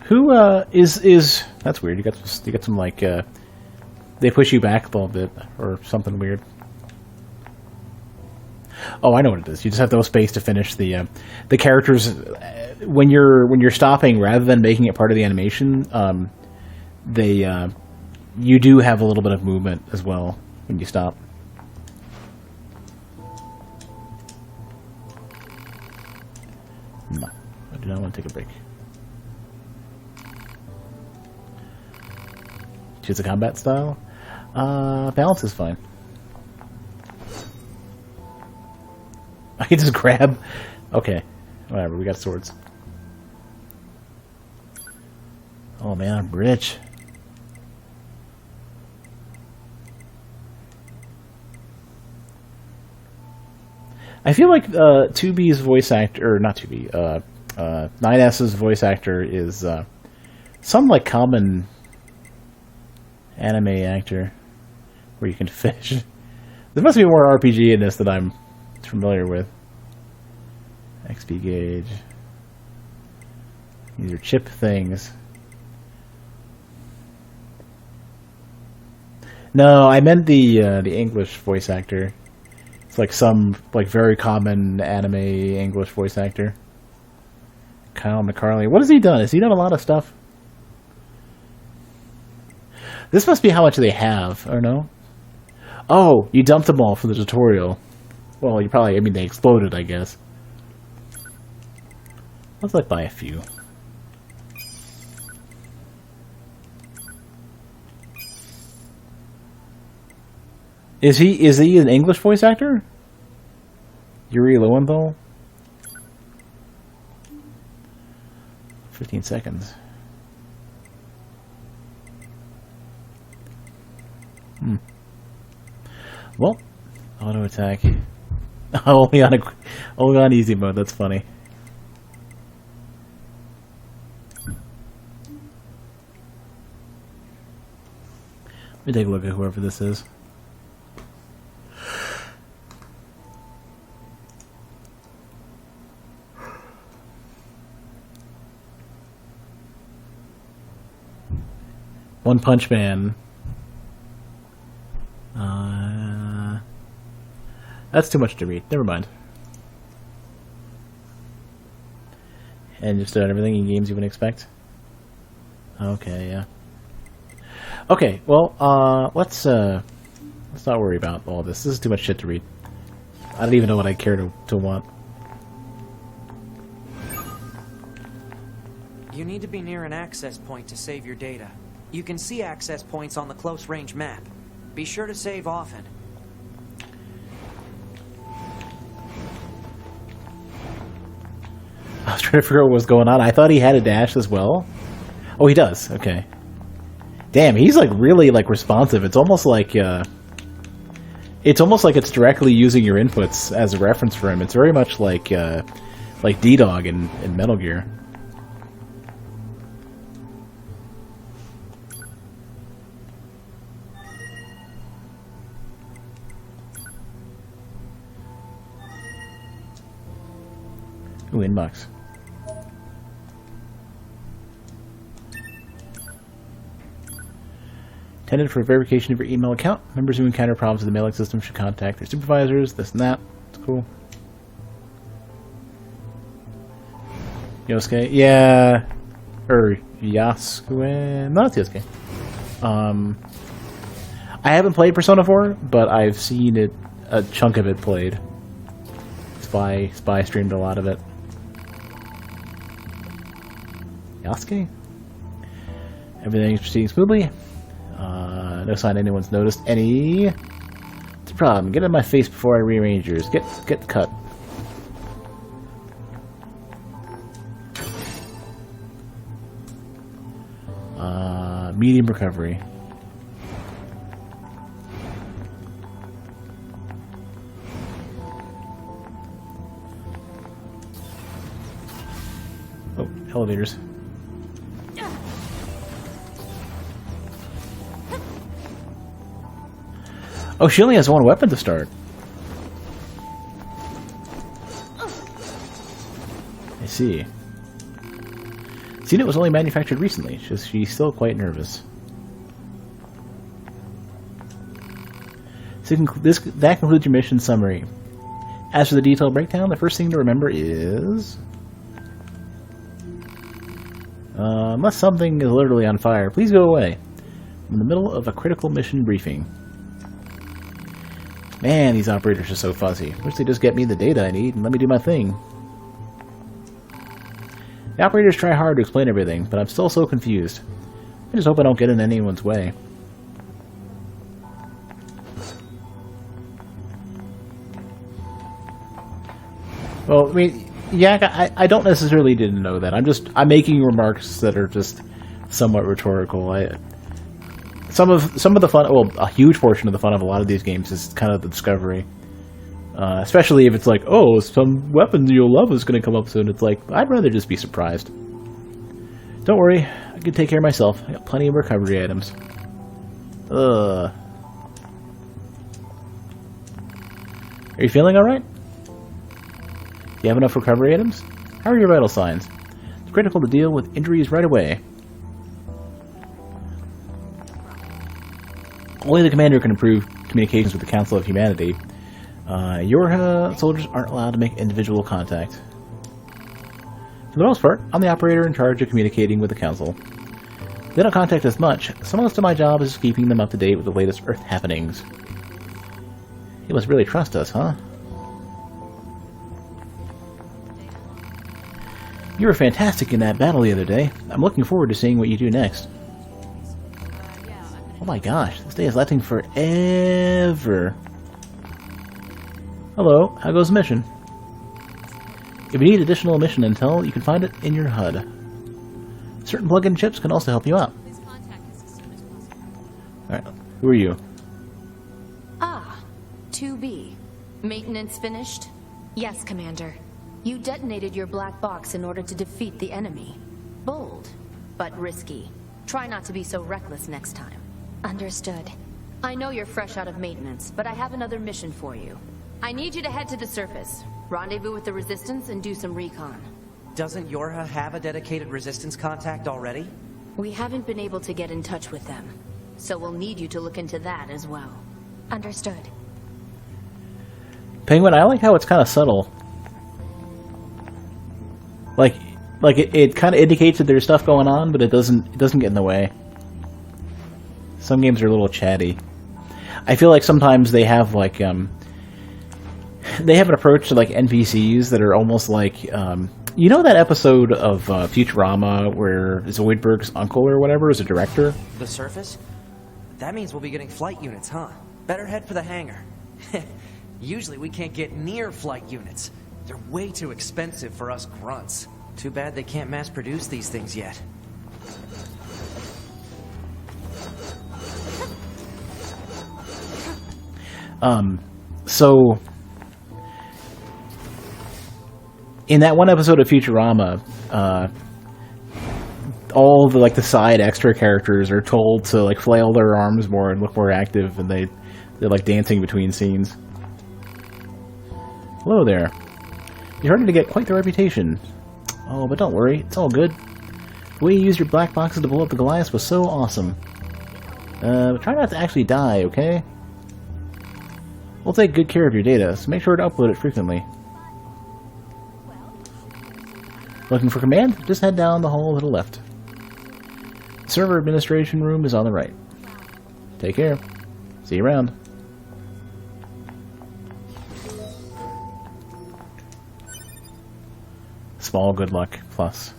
Who is that's weird. You got some like they push you back a little bit or something weird. Oh, I know what it is. You just have no space to finish the characters when you're stopping rather than making it part of the animation. You do have a little bit of movement as well when you stop. No, I do not want to take a break. Choose a combat style. Balance is fine. I can just grab. Okay, whatever. We got swords. Oh man, I'm rich. I feel like 2B's voice actor, or not 2B, 9S's voice actor is some like common anime actor where you can fish. There must be more RPG in this that I'm familiar with. XP gauge. These are chip things. No, I meant the English voice actor. It's like some like very common anime English voice actor. Kyle McCarley. What has he done? Has he done a lot of stuff? This must be how much they have, or no? Oh, you dumped them all for the tutorial. Well, you probably, I mean, they exploded, I guess. Let's like buy a few. Is he an English voice actor? Yuri Lowenthal? 15 seconds. Well, auto attack. only on easy mode. That's funny. Let me take a look at whoever this is. One Punch Man. That's too much to read. Never mind. And just about everything in games you would expect. Okay, yeah. Okay, well, let's not worry about all this. This is too much shit to read. I don't even know what I care to want. You need to be near an access point to save your data. You can see access points on the close range map. Be sure to save often. I was trying to figure out what was going on. I thought he had a dash as well. Oh, he does. Okay. Damn, he's like really like responsive. It's almost like it's directly using your inputs as a reference for him. It's very much like D-Dog in Metal Gear. Ooh, inbox. Intended for verification of your email account. Members who encounter problems with the mailing system should contact their supervisors. This and that. It's cool. Yosuke? Yeah. Or Yasuke? No, it's Yosuke. I haven't played Persona 4, but I've seen it, a chunk of it played. Spy streamed a lot of it. Yasuke? Everything's proceeding smoothly. No sign anyone's noticed any. It's a problem. Get in my face before I rearrange yours. Get cut. Medium recovery. Oh, elevators. Oh, she only has one weapon to start. I see. Seen it was only manufactured recently. She's still quite nervous. So that concludes your mission summary. As for the detailed breakdown, the first thing to remember is... unless something is literally on fire, please go away. I'm in the middle of a critical mission briefing. Man, these operators are so fuzzy. Wish they'd just get me the data I need and let me do my thing. The operators try hard to explain everything, but I'm still so confused. I just hope I don't get in anyone's way. Well, I mean, yeah, I don't necessarily didn't know that. I'm making remarks that are just somewhat rhetorical. Some of the fun, well, a huge portion of the fun of a lot of these games is kind of the discovery. Especially if it's like, oh, some weapon you'll love is going to come up soon. It's like, I'd rather just be surprised. Don't worry, I can take care of myself. I got plenty of recovery items. Ugh. Are you feeling alright? You have enough recovery items? How are your vital signs? It's critical to deal with injuries right away. Only the commander can improve communications with the Council of Humanity. Your soldiers aren't allowed to make individual contact. For the most part, I'm the operator in charge of communicating with the Council. They don't contact us much, so most of my job is keeping them up to date with the latest Earth happenings. You must really trust us, huh? You were fantastic in that battle the other day. I'm looking forward to seeing what you do next. Oh my gosh, this day is lasting forever. Hello, how goes the mission? If you need additional mission intel, you can find it in your HUD. Certain plug-in chips can also help you out. Alright, who are you? Ah, 2B. Maintenance finished? Yes, Commander. You detonated your black box in order to defeat the enemy. Bold, but risky. Try not to be so reckless next time. Understood. I know you're fresh out of maintenance, but I have another mission for you. I need you to head to the surface, rendezvous with the Resistance, and do some recon. Doesn't Yorha have a dedicated Resistance contact already? We haven't been able to get in touch with them, so we'll need you to look into that as well. Understood. Penguin, I like how it's kind of subtle. Like it kind of indicates that there's stuff going on, but it doesn't get in the way. Some games are a little chatty. I feel like sometimes they have like they have an approach to like NPCs that are almost like you know that episode of Futurama where Zoidberg's uncle or whatever is a director? The surface? That means we'll be getting flight units, huh? Better head for the hangar. Usually we can't get near flight units. They're way too expensive for us grunts. Too bad they can't mass produce these things yet. So in that one episode of Futurama, all the like the side extra characters are told to like flail their arms more and look more active, and they're like dancing between scenes. Hello there. You're starting to get quite the reputation. Oh, but don't worry, it's all good. The way you used your black boxes to blow up the Goliath was so awesome. But try not to actually die, okay? We'll take good care of your data, so make sure to upload it frequently. Looking for command? Just head down the hall to the left. The server administration room is on the right. Take care. See you around. Small good luck plus.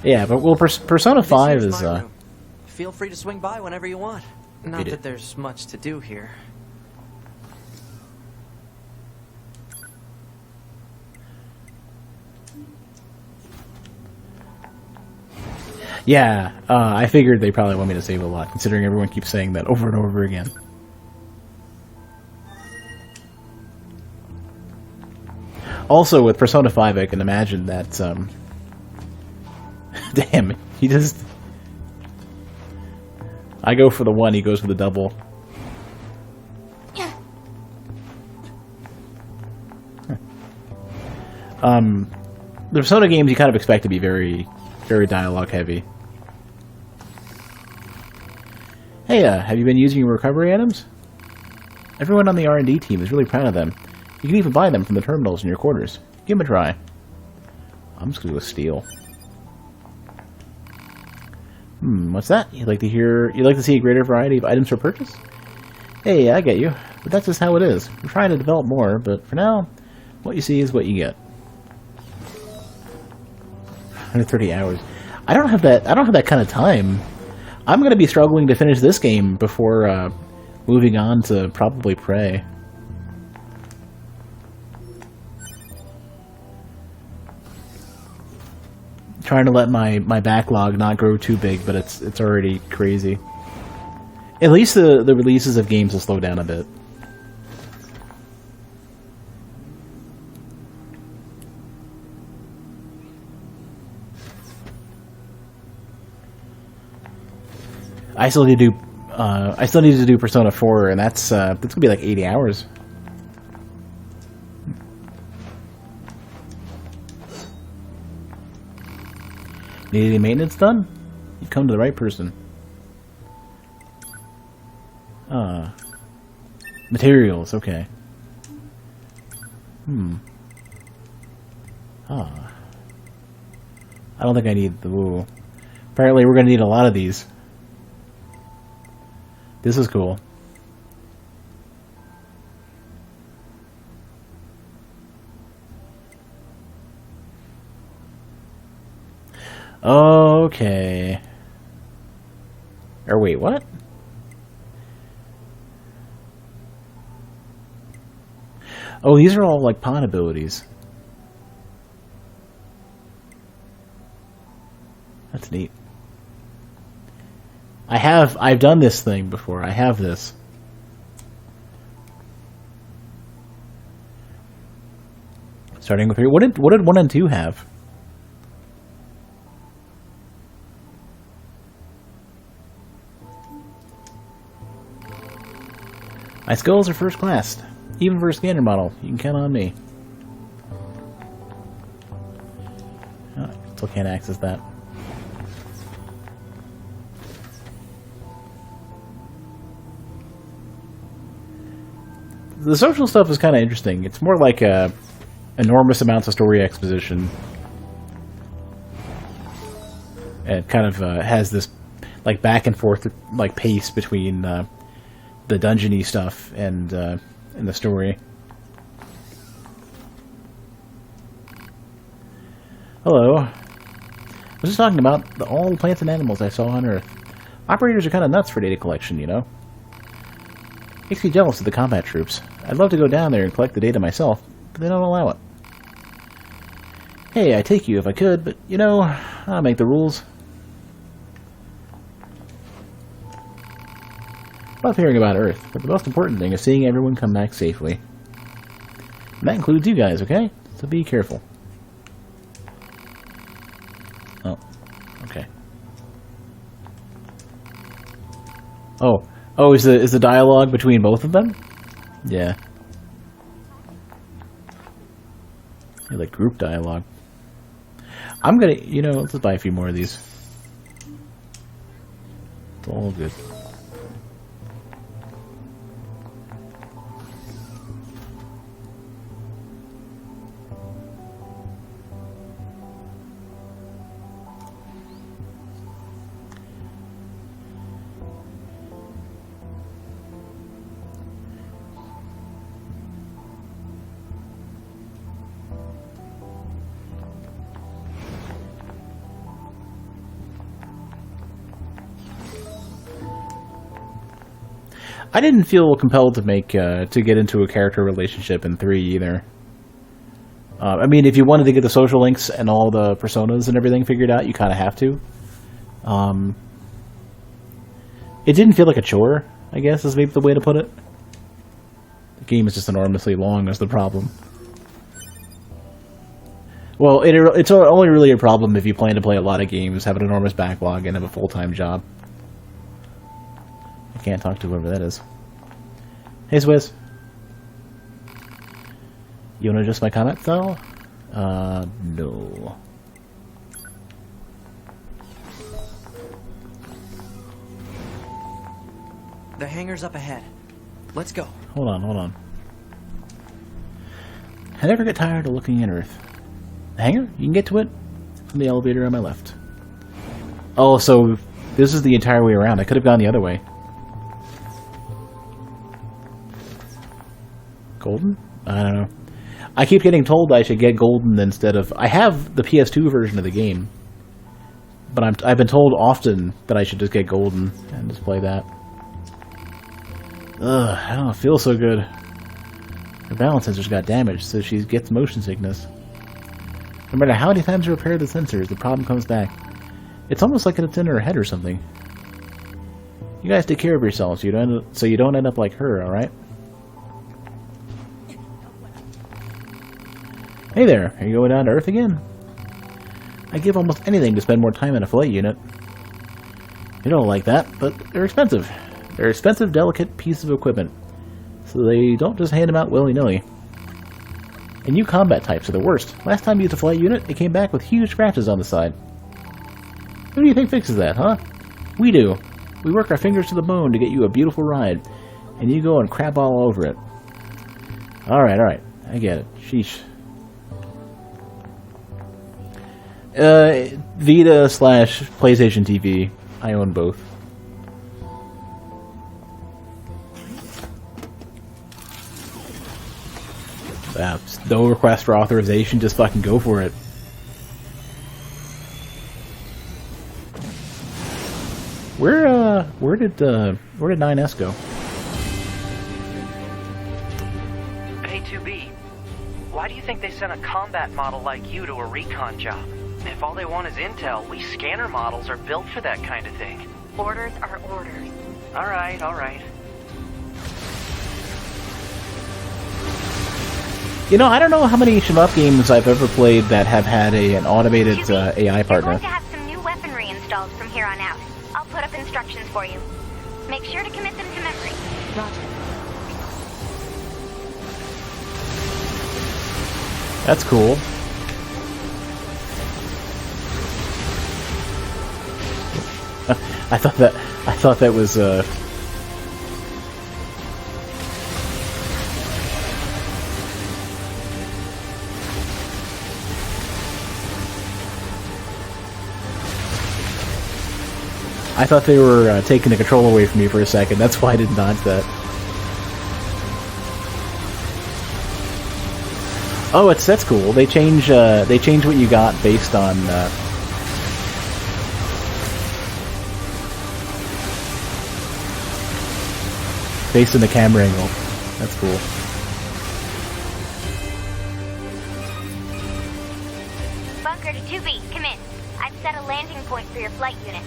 Yeah, but well, Persona 5 is Feel free to swing by whenever you want. Not that there's much to do here. Yeah, I figured they probably want me to save a lot, considering everyone keeps saying that over and over again. Also, with Persona 5, I can imagine that, damn, he just... I go for the one, he goes for the double. Yeah. The Persona games you kind of expect to be very, very dialogue heavy. Hey, have you been using your recovery items? Everyone on the R&D team is really proud of them. You can even buy them from the terminals in your quarters. Give them a try. I'm just gonna go steal. What's that? You'd like to see a greater variety of items for purchase? Hey, I get you. But that's just how it is. We're trying to develop more, but for now, what you see is what you get. 130 hours. I don't have that kind of time. I'm gonna be struggling to finish this game before moving on to probably Prey. Trying to let my backlog not grow too big, but it's already crazy. At least the releases of games will slow down a bit. I still need to do. I still need to do Persona 4, and that's gonna be like 80 hours. Need any maintenance done? You've come to the right person. Materials, okay. I don't think I need the woo. Apparently we're gonna need a lot of these. This is cool. Okay. Or wait, what? Oh, these are all like pawn abilities. That's neat. I've done this thing before. I have this. Starting with 3. What did 1 and 2 have? My skills are first class. Even for a standard model. You can count on me. Oh, I still can't access that. The social stuff is kind of interesting. It's more like enormous amounts of story exposition. It kind of has this like back and forth like pace between the dungeony stuff and the story. Hello. I was just talking about all the plants and animals I saw on Earth. Operators are kind of nuts for data collection, you know. Makes me jealous of the combat troops. I'd love to go down there and collect the data myself, but they don't allow it. Hey, I'd take you if I could, but, you know, I'll make the rules. Love hearing about Earth, but the most important thing is seeing everyone come back safely. And that includes you guys, okay? So be careful. Oh, okay. Oh, is the dialogue between both of them? Yeah. Yeah, like group dialogue. I'm gonna, you know, let's buy a few more of these. It's all good. I didn't feel compelled to make to get into a character relationship in 3 either. I mean, if you wanted to get the social links and all the personas and everything figured out, you kind of have to. It didn't feel like a chore, I guess, is maybe the way to put it. The game is just enormously long, is the problem. Well, it's only really a problem if you plan to play a lot of games, have an enormous backlog, and have a full-time job. I can't talk to whoever that is. Hey, Swizz. You wanna adjust my comment style? No. The hangar's up ahead. Let's go. Hold on. I never get tired of looking at Earth. The hangar? You can get to it from the elevator on my left. Oh, so this is the entire way around. I could have gone the other way. Golden? I don't know. I keep getting told I should get Golden instead of... I have the PS2 version of the game. But I've been told often that I should just get Golden and just play that. Ugh, I don't feel so good. Her balance sensors got damaged, so she gets motion sickness. No matter how many times you repair the sensors, the problem comes back. It's almost like it's in her head or something. You guys take care of yourselves so you don't end up like her, alright? Hey there, are you going down to Earth again? I'd give almost anything to spend more time in a flight unit. You don't like that, but they're expensive. They're expensive, delicate pieces of equipment. So they don't just hand them out willy-nilly. And new combat types are the worst. Last time you used a flight unit, it came back with huge scratches on the side. Who do you think fixes that, huh? We do. We work our fingers to the bone to get you a beautiful ride. And you go and crap all over it. Alright. I get it. Sheesh. Vita / PlayStation TV. I own both. No request for authorization, just fucking go for it. Where did 9S go? Hey, 2B. Why do you think they sent a combat model like you to a recon job? If all they want is intel, we scanner models are built for that kind of thing. Orders are orders. Alright. You know, I don't know how many shmup games I've ever played that have had an automated AI partner. You're going to have some new weaponry installed from here on out. I'll put up instructions for you. Make sure to commit them to memory. Roger. That's cool. I thought that was I thought they were taking the control away from me for a second. That's why I didn't dodge that. Oh, that's cool. They change what you got based on the camera angle. That's cool. Bunker to 2B, come in. I've set a landing point for your flight units.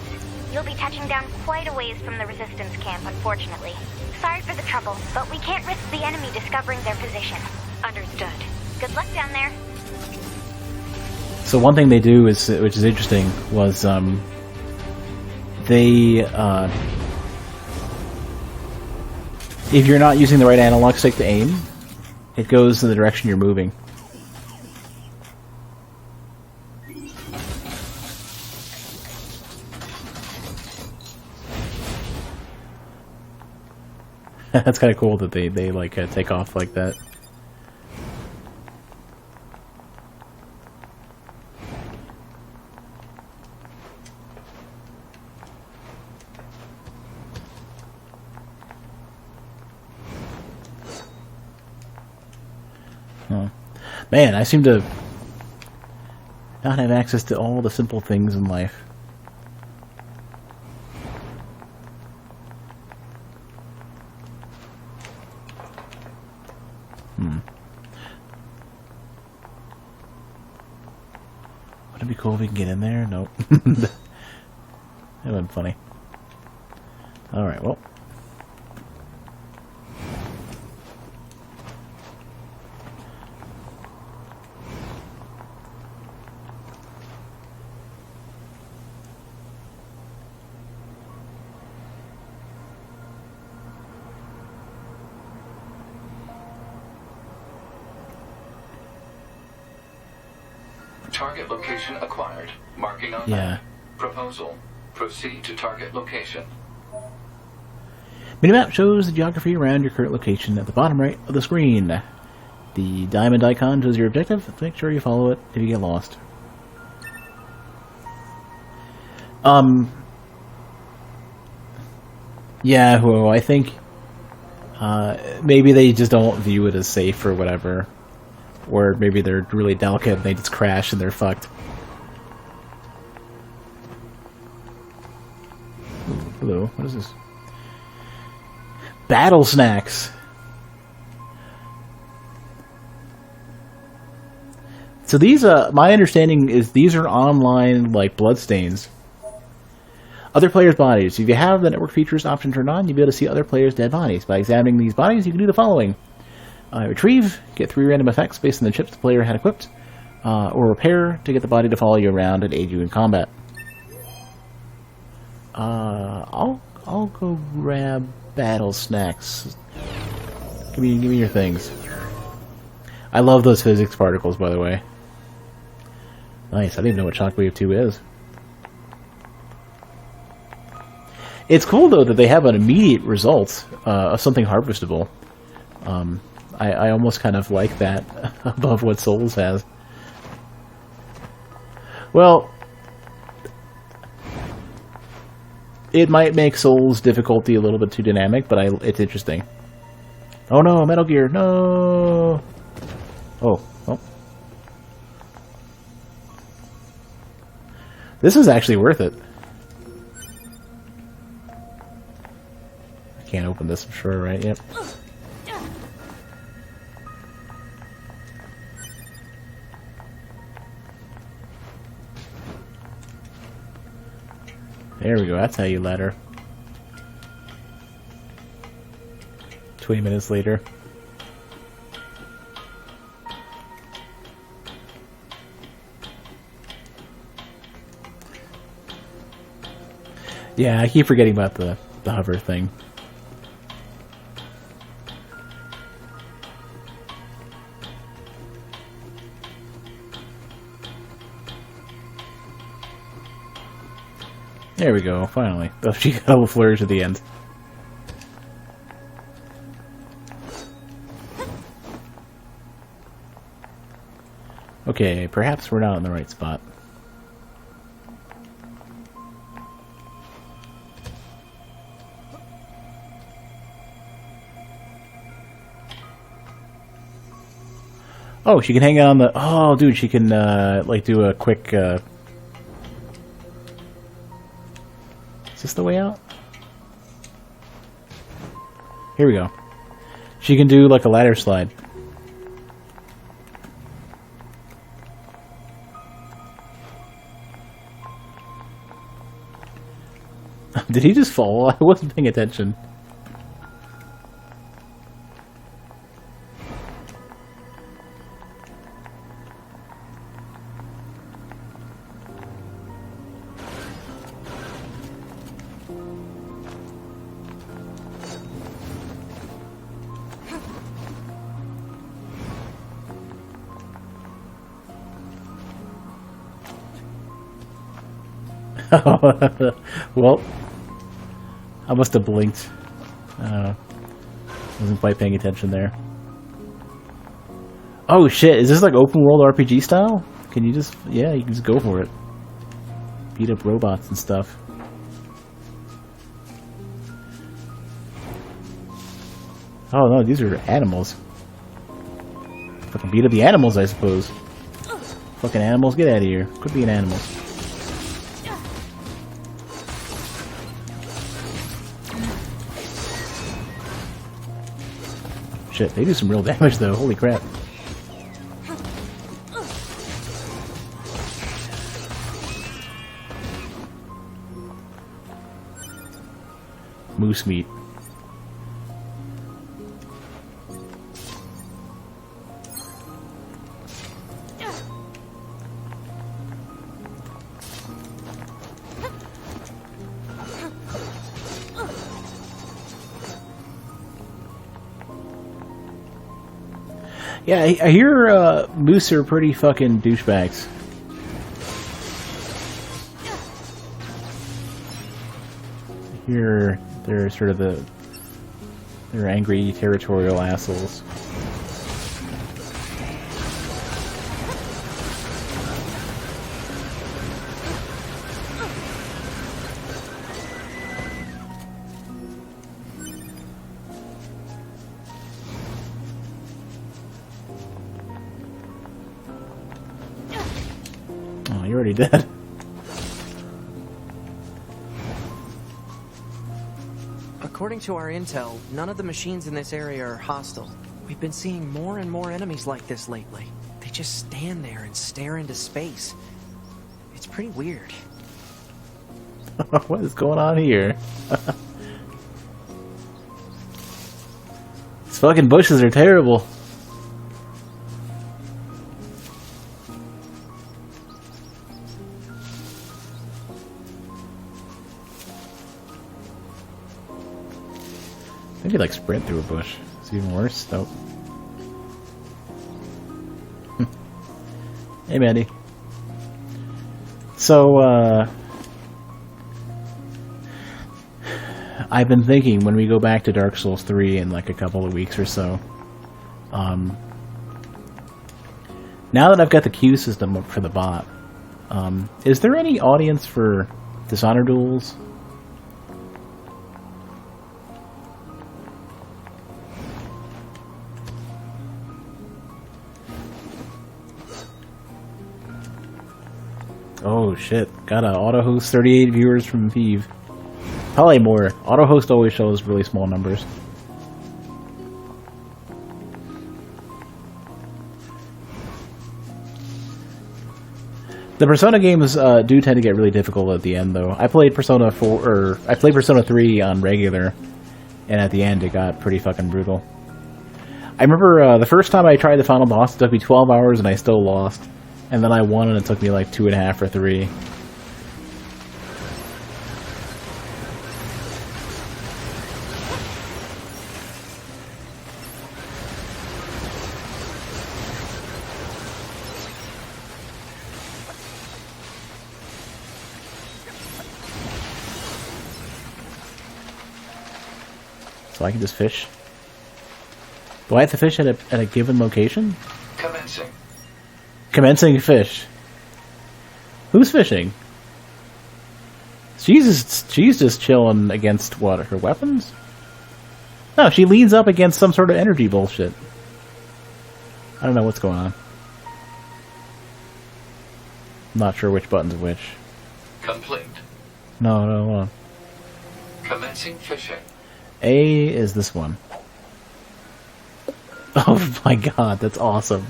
You'll be touching down quite a ways from the resistance camp, unfortunately. Sorry for the trouble, but we can't risk the enemy discovering their position. Understood. Good luck down there. So one thing they do is, which is interesting, was if you're not using the right analog stick to aim, it goes in the direction you're moving. That's kind of cool that they like take off like that. Huh. Man, I seem to not have access to all the simple things in life. Would it be cool if we can get in there? Nope. That would be funny. Alright, well. Target location acquired. Marking on Yeah. map. Proposal. Proceed to target location. Minimap shows the geography around your current location at the bottom right of the screen. The diamond icon shows your objective. Make sure you follow it if you get lost. Yeah, well, I think maybe they just don't view it as safe or whatever. Or maybe they're really delicate and they just crash and they're fucked. Ooh, hello, what is this? Battle snacks! So these, my understanding is these are online, like, bloodstains. Other players' bodies. If you have the network features option turned on, you'll be able to see other players' dead bodies. By examining these bodies, you can do the following. Retrieve, get 3 random effects based on the chips the player had equipped, or repair to get the body to follow you around and aid you in combat. I'll go grab battle snacks. Give me your things. I love those physics particles, by the way. Nice. I didn't even know what Shockwave 2 is. It's cool though that they have an immediate result of something harvestable. I almost kind of like that above what Souls has. Well, it might make Souls difficulty a little bit too dynamic, but it's interesting. Oh no, Metal Gear, no! Oh. This is actually worth it. I can't open this, I'm sure, right? Yep. There we go, that's how you ladder. 20 minutes later. Yeah, I keep forgetting about the hover thing. There we go, finally. Oh, she got a flourish at the end. Okay, perhaps we're not in the right spot. Oh, she can hang out on the... Oh, dude, she can, like, do a quick, Is this the way out? Here we go. She can do, like, a ladder slide. Did he just fall? I wasn't paying attention. Well, I must have blinked. Wasn't quite paying attention there. Oh shit, is this like open world RPG style? Can you just... Yeah, you can just go for it. Beat up robots and stuff. Oh no, these are animals. Fucking beat up the animals, I suppose. Fucking animals, get out of here. Quit being animals. Shit, they do some real damage though, holy crap. Moose meat. Yeah, I hear moose are pretty fucking douchebags. I hear they're sort of they're angry, territorial assholes. Oh, you're already dead. According to our intel, none of the machines in this area are hostile. We've been seeing more and more enemies like this lately. They just stand there and stare into space. It's pretty weird. What is going on here? These fucking bushes are terrible. could like sprint through a bush. It's even worse. Nope. Hey, Mandy. So, I've been thinking when we go back to Dark Souls 3 in like a couple of weeks or so, now that I've got the queue system up for the bot, is there any audience for Dishonor duels? Oh shit, got a auto host 38 viewers from Vive. Probably more. Auto host always shows really small numbers. The Persona games do tend to get really difficult at the end though. I played Persona 4 or I played Persona 3 on regular, and at the end it got pretty fucking brutal. I remember the first time I tried the final boss, it took me 12 hours and I still lost. And then I won and it took me like 2.5 or 3. So I can just fish. Do I have to fish at a given location? Commencing. Commencing fish. Who's fishing? She's just chilling against what? Her weapons? No, she leans up against some sort of energy bullshit. I don't know what's going on. I'm not sure which button's which. Complete. No, hold on. Commencing fishing. A is this one. Oh my god, that's awesome.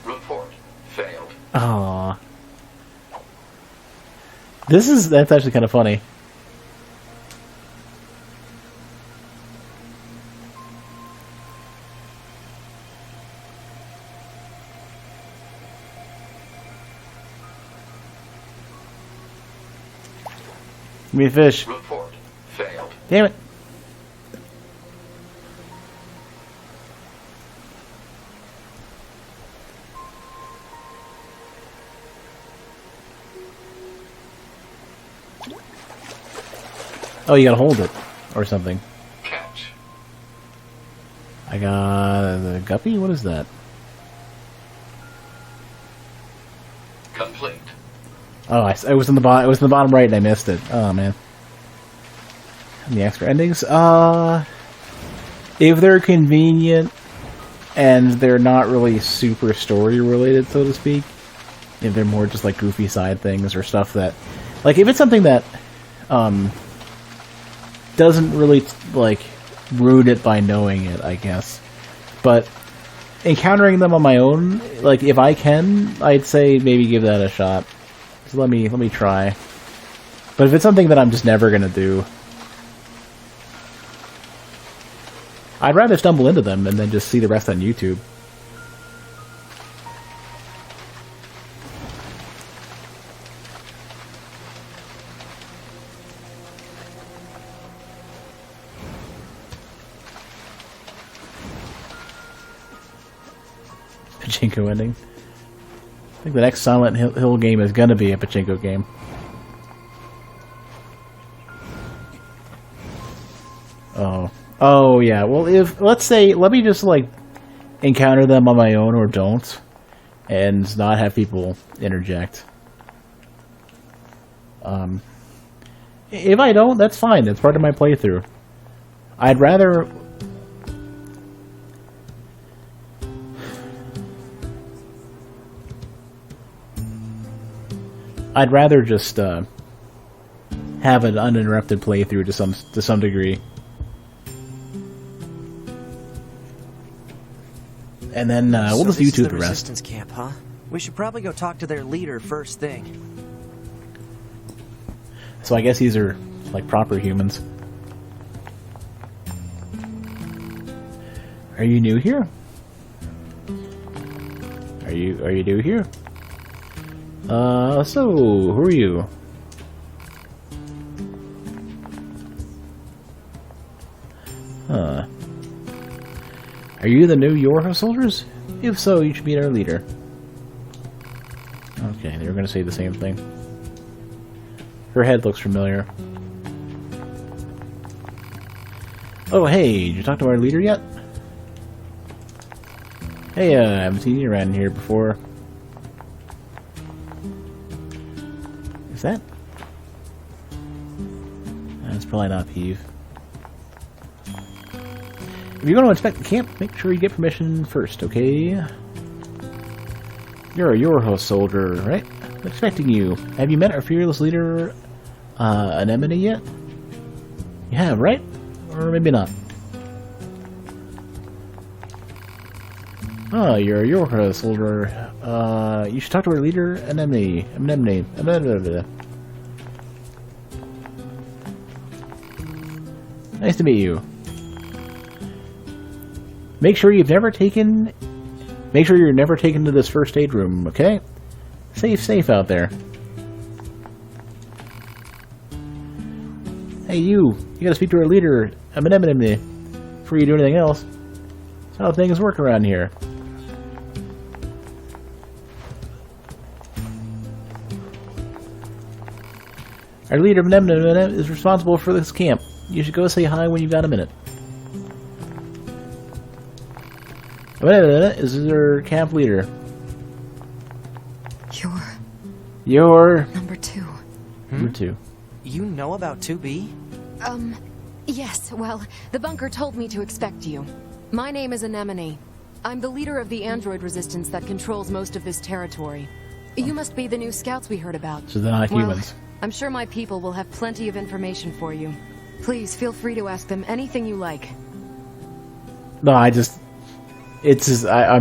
Report failed. Aww. That's actually kind of funny. Give me a fish. Report failed. Damn it. Oh, you gotta hold it. Or something. Catch. I got the guppy? What is that? Complete. Oh, it was in the bottom. It was in the bottom right, and I missed it. Oh man. And the extra endings. If they're convenient and they're not really super story related, so to speak, if they're more just like goofy side things or stuff that, like, if it's something that doesn't really like ruin it by knowing it, I guess. But encountering them on my own, like if I can, I'd say maybe give that a shot. So let me try. But if it's something that I'm just never gonna do, I'd rather stumble into them and then just see the rest on YouTube. Pachinko ending. I think the next Silent Hill game is gonna be a pachinko game. Oh yeah. Well, let's me just like encounter them on my own or don't, and not have people interject. If I don't, that's fine. That's part of my playthrough. I'd rather just have an uninterrupted playthrough to some degree, and then we'll just YouTube the rest. Resistance camp, huh? We should probably go talk to their leader first thing. So I guess these are like proper humans. Are you new here? Are you new here? So who are you? Huh. Are you the new Yorha soldiers? If so, you should be our leader. Okay, they were gonna say the same thing. Her head looks familiar. Oh, hey, did you talk to our leader yet? Hey, I haven't seen you around here before. Is that? That's probably not Peeve. If you're going to inspect the camp, make sure you get permission first, okay? You're a Yorha soldier, right? I'm expecting you. Have you met our fearless leader, Anemone yet? You have, right? Or maybe not. Oh, you're a Yorha soldier. You should talk to our leader, Anemone. Nice to meet you. Make sure you're never taken to this first aid room, okay? Safe out there. Hey, you gotta speak to our leader, Anemone, before you do anything else. That's how things work around here. Our leader, Anemone, is responsible for this camp. You should go say hi when you've got a minute. Anemone is their camp leader. You're... Number 2. Number 2. You know about 2B? Yes, well, the bunker told me to expect you. My name is Anemone. I'm the leader of the android resistance that controls most of this territory. You must be the new scouts we heard about. So they're not humans. I'm sure my people will have plenty of information for you. Please feel free to ask them anything you like. No, I'm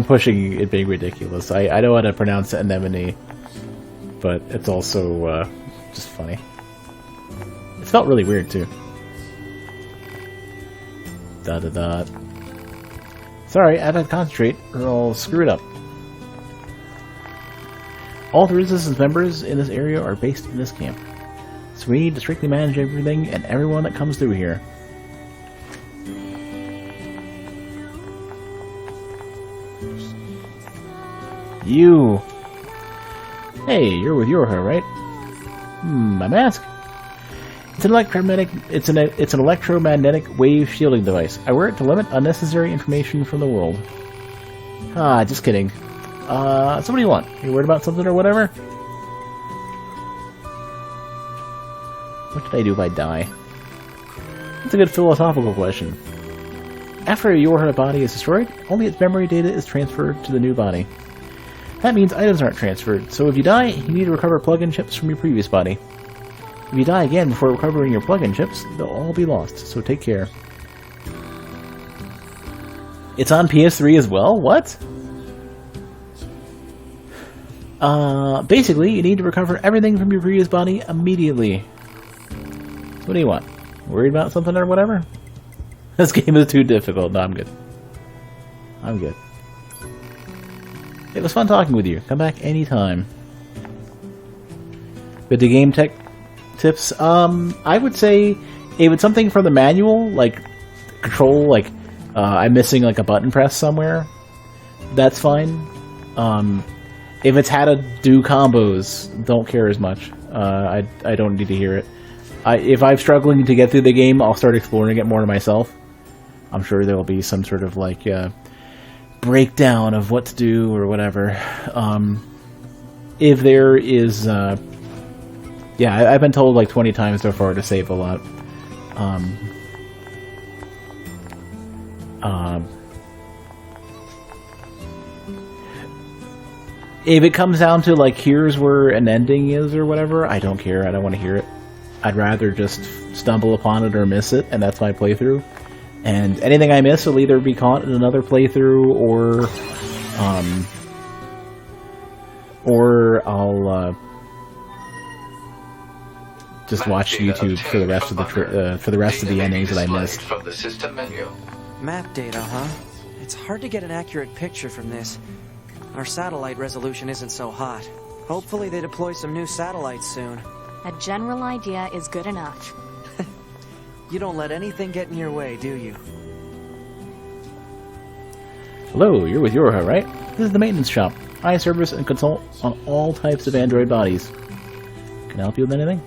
pushing it being ridiculous. I know how to pronounce Anemone, but it's also just funny. It felt really weird too. Sorry, I had to concentrate or I'll screw it up. All the resistance members in this area are based in this camp. So we need to strictly manage everything and everyone that comes through here. You! Hey, you're with Yorha, right? My mask? It's an electromagnetic wave shielding device. I wear it to limit unnecessary information from the world. Ah, just kidding. So what do you want? You worried about something or whatever? What did I do if I die? That's a good philosophical question. After a Yorha body is destroyed, only its memory data is transferred to the new body. That means items aren't transferred, so if you die, you need to recover plug-in chips from your previous body. If you die again before recovering your plug-in chips, they'll all be lost, so take care. It's on PS3 as well? What? Basically, you need to recover everything from your previous body immediately. So what do you want? Worried about something or whatever? This game is too difficult. No, I'm good. I'm good. It was fun talking with you. Come back anytime. But the game tech tips, I would say if it's something from the manual, like control, like I'm missing like a button press somewhere, that's fine. If it's how to do combos, don't care as much. I don't need to hear it. If I'm struggling to get through the game, I'll start exploring it more to myself. I'm sure there will be some sort of like breakdown of what to do or whatever. If there is, yeah, I've been told like 20 times so far to save a lot. If it comes down to like here's where an ending is or whatever, I don't care. I don't want to hear it. I'd rather just stumble upon it or miss it, and that's my playthrough. And anything I miss will either be caught in another playthrough, or I'll just watch YouTube for the rest of the endings that I missed. From the system menu. Map data, huh? It's hard to get an accurate picture from this. Our satellite resolution isn't so hot. Hopefully they deploy some new satellites soon. A general idea is good enough. You don't let anything get in your way, do you? Hello, you're with Yorha, right? This is the maintenance shop. I service and consult on all types of Android bodies. Can I help you with anything?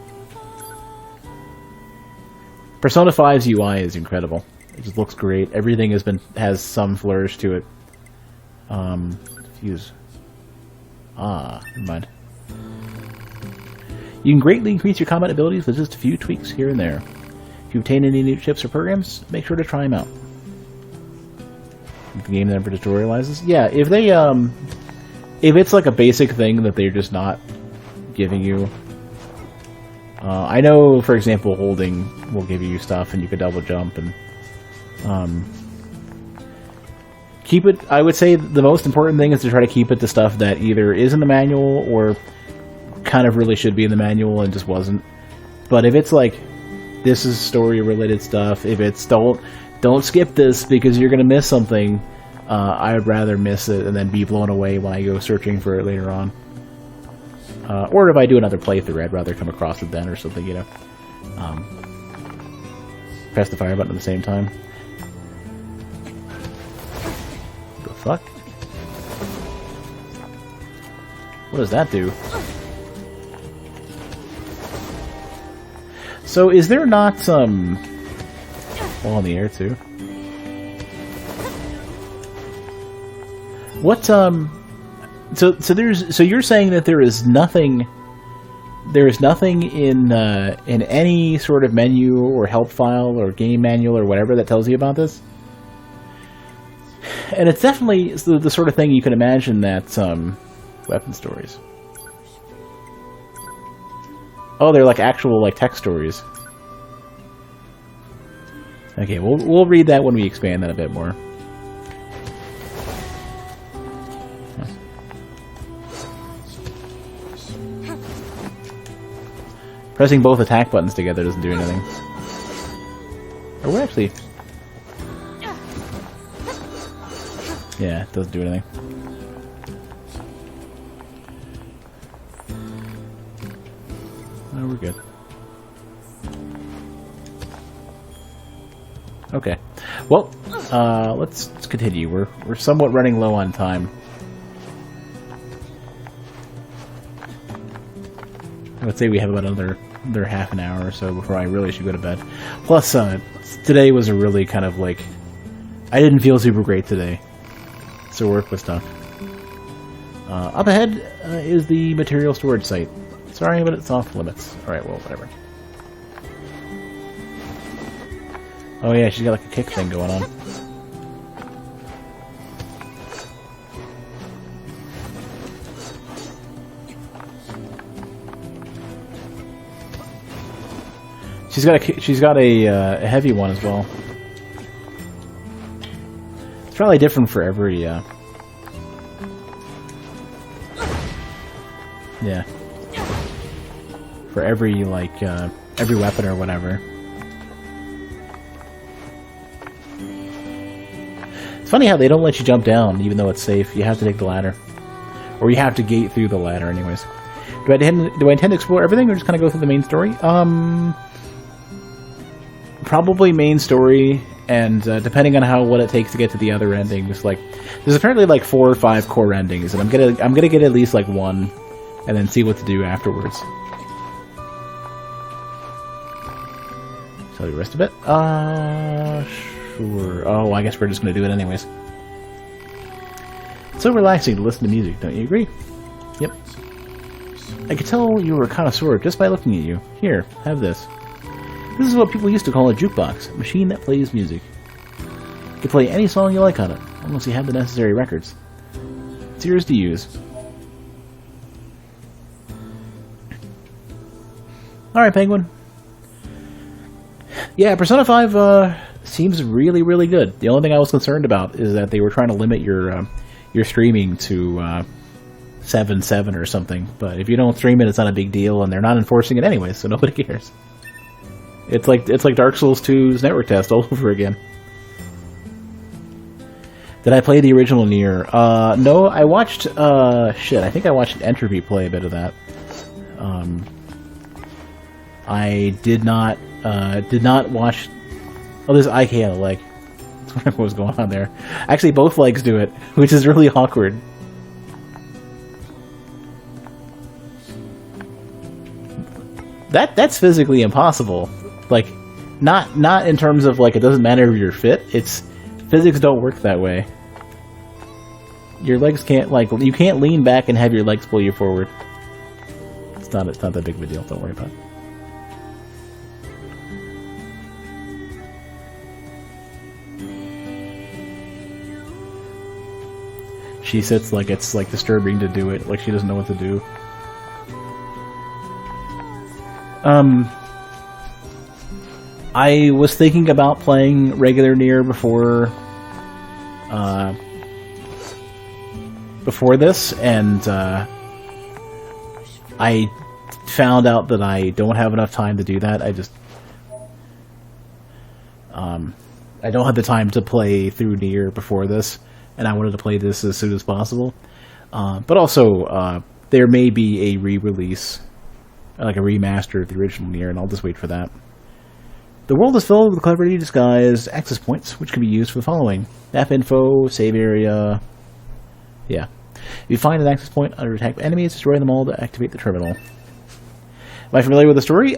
Persona 5's UI is incredible. It just looks great. Everything has some flourish to it. Fuse. Never mind. You can greatly increase your combat abilities with just a few tweaks here and there. If you obtain any new chips or programs, make sure to try them out. The game never tutorializes. Yeah, if they if it's like a basic thing that they're just not giving you. I know, for example, holding will give you stuff, and you can double jump, and keep it. I would say the most important thing is to try to keep it to stuff that either is in the manual or kind of really should be in the manual and just wasn't. But if it's like this is story-related stuff, if it's don't skip this because you're gonna miss something, I would rather miss it and then be blown away when I go searching for it later on. Or if I do another playthrough, I'd rather come across it then or something, you know. Press the fire button at the same time. The fuck? What does that do? So is there not some... Well, in the air too. What, So you're saying that there is nothing in any sort of menu or help file or game manual or whatever that tells you about this? And it's definitely the sort of thing you can imagine that weapon stories. Oh, they're like actual like text stories. Okay, we'll read that when we expand that a bit more. Pressing both attack buttons together doesn't do anything. Or what actually? Yeah, it doesn't do anything. Oh, we're good. Okay. Well, let's continue. We're somewhat running low on time. I would say we have about another half an hour or so before I really should go to bed. Plus, today was a really kind of like... I didn't feel super great today. So work was tough. Up ahead is the material storage site. Sorry, but it's off limits. Alright, well, whatever. Oh yeah, she's got like a kick thing going on. She's got a heavy one as well. It's probably different for every yeah, for every like every weapon or whatever. It's funny how they don't let you jump down even though it's safe. You have to take the ladder, or you have to gate through the ladder anyways. Do I intend to explore everything or just kind of go through the main story? Probably main story, and depending on what it takes to get to the other endings, like there's apparently like 4 or 5 core endings, and I'm gonna get at least like one, and then see what to do afterwards. So the rest of it, sure. Oh, I guess we're just gonna do it anyways. It's so relaxing to listen to music, don't you agree? Yep. I could tell you were a connoisseur just by looking at you. Here, have this. This is what people used to call a jukebox, a machine that plays music. You can play any song you like on it, unless you have the necessary records. It's yours to use. Alright, Penguin. Yeah, Persona 5 seems really, really good. The only thing I was concerned about is that they were trying to limit your streaming to 7/7 or something. But if you don't stream it, it's not a big deal, and they're not enforcing it anyway, so nobody cares. It's like Dark Souls 2's network test all over again. Did I play the original NieR? No, I watched, shit, I think I watched Entropy play a bit of that. I did not watch... Oh, there's IK on the leg. What was going on there? Actually, both legs do it, which is really awkward. That's physically impossible. Like, not in terms of, like, it doesn't matter if you're fit. It's... Physics don't work that way. Your legs can't, like, you can't lean back and have your legs pull you forward. It's not that big of a deal, don't worry about it. She sits like it's, like, disturbing to do it, like she doesn't know what to do. I was thinking about playing regular NieR before this, and I found out that I don't have enough time to do that. I don't have the time to play through NieR before this, and I wanted to play this as soon as possible. But also, there may be a re-release, like a remaster of the original NieR, and I'll just wait for that. The world is filled with cleverly disguised access points, which can be used for the following: map info, save area. Yeah. If you find an access point under attack by enemies, destroy them all to activate the terminal. Am I familiar with the story?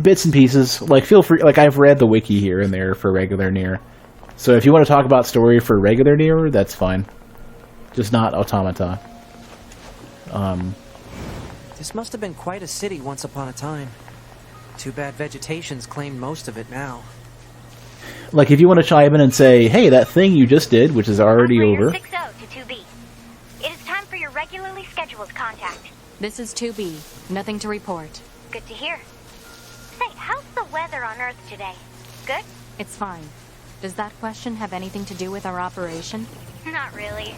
Bits and pieces. Like, feel free. Like, I've read the wiki here and there for regular NieR. So if you want to talk about story for regular NieR, that's fine. Just not Automata. This must have been quite a city once upon a time. Too bad vegetation's claimed most of it now. Like, if you want to chime in and say, hey, that thing you just did, which is already over. 60 to 2B. It is time for your regularly scheduled contact. This is 2B. Nothing to report. Good to hear. Say, how's the weather on Earth today? Good? It's fine. Does that question have anything to do with our operation? Not really.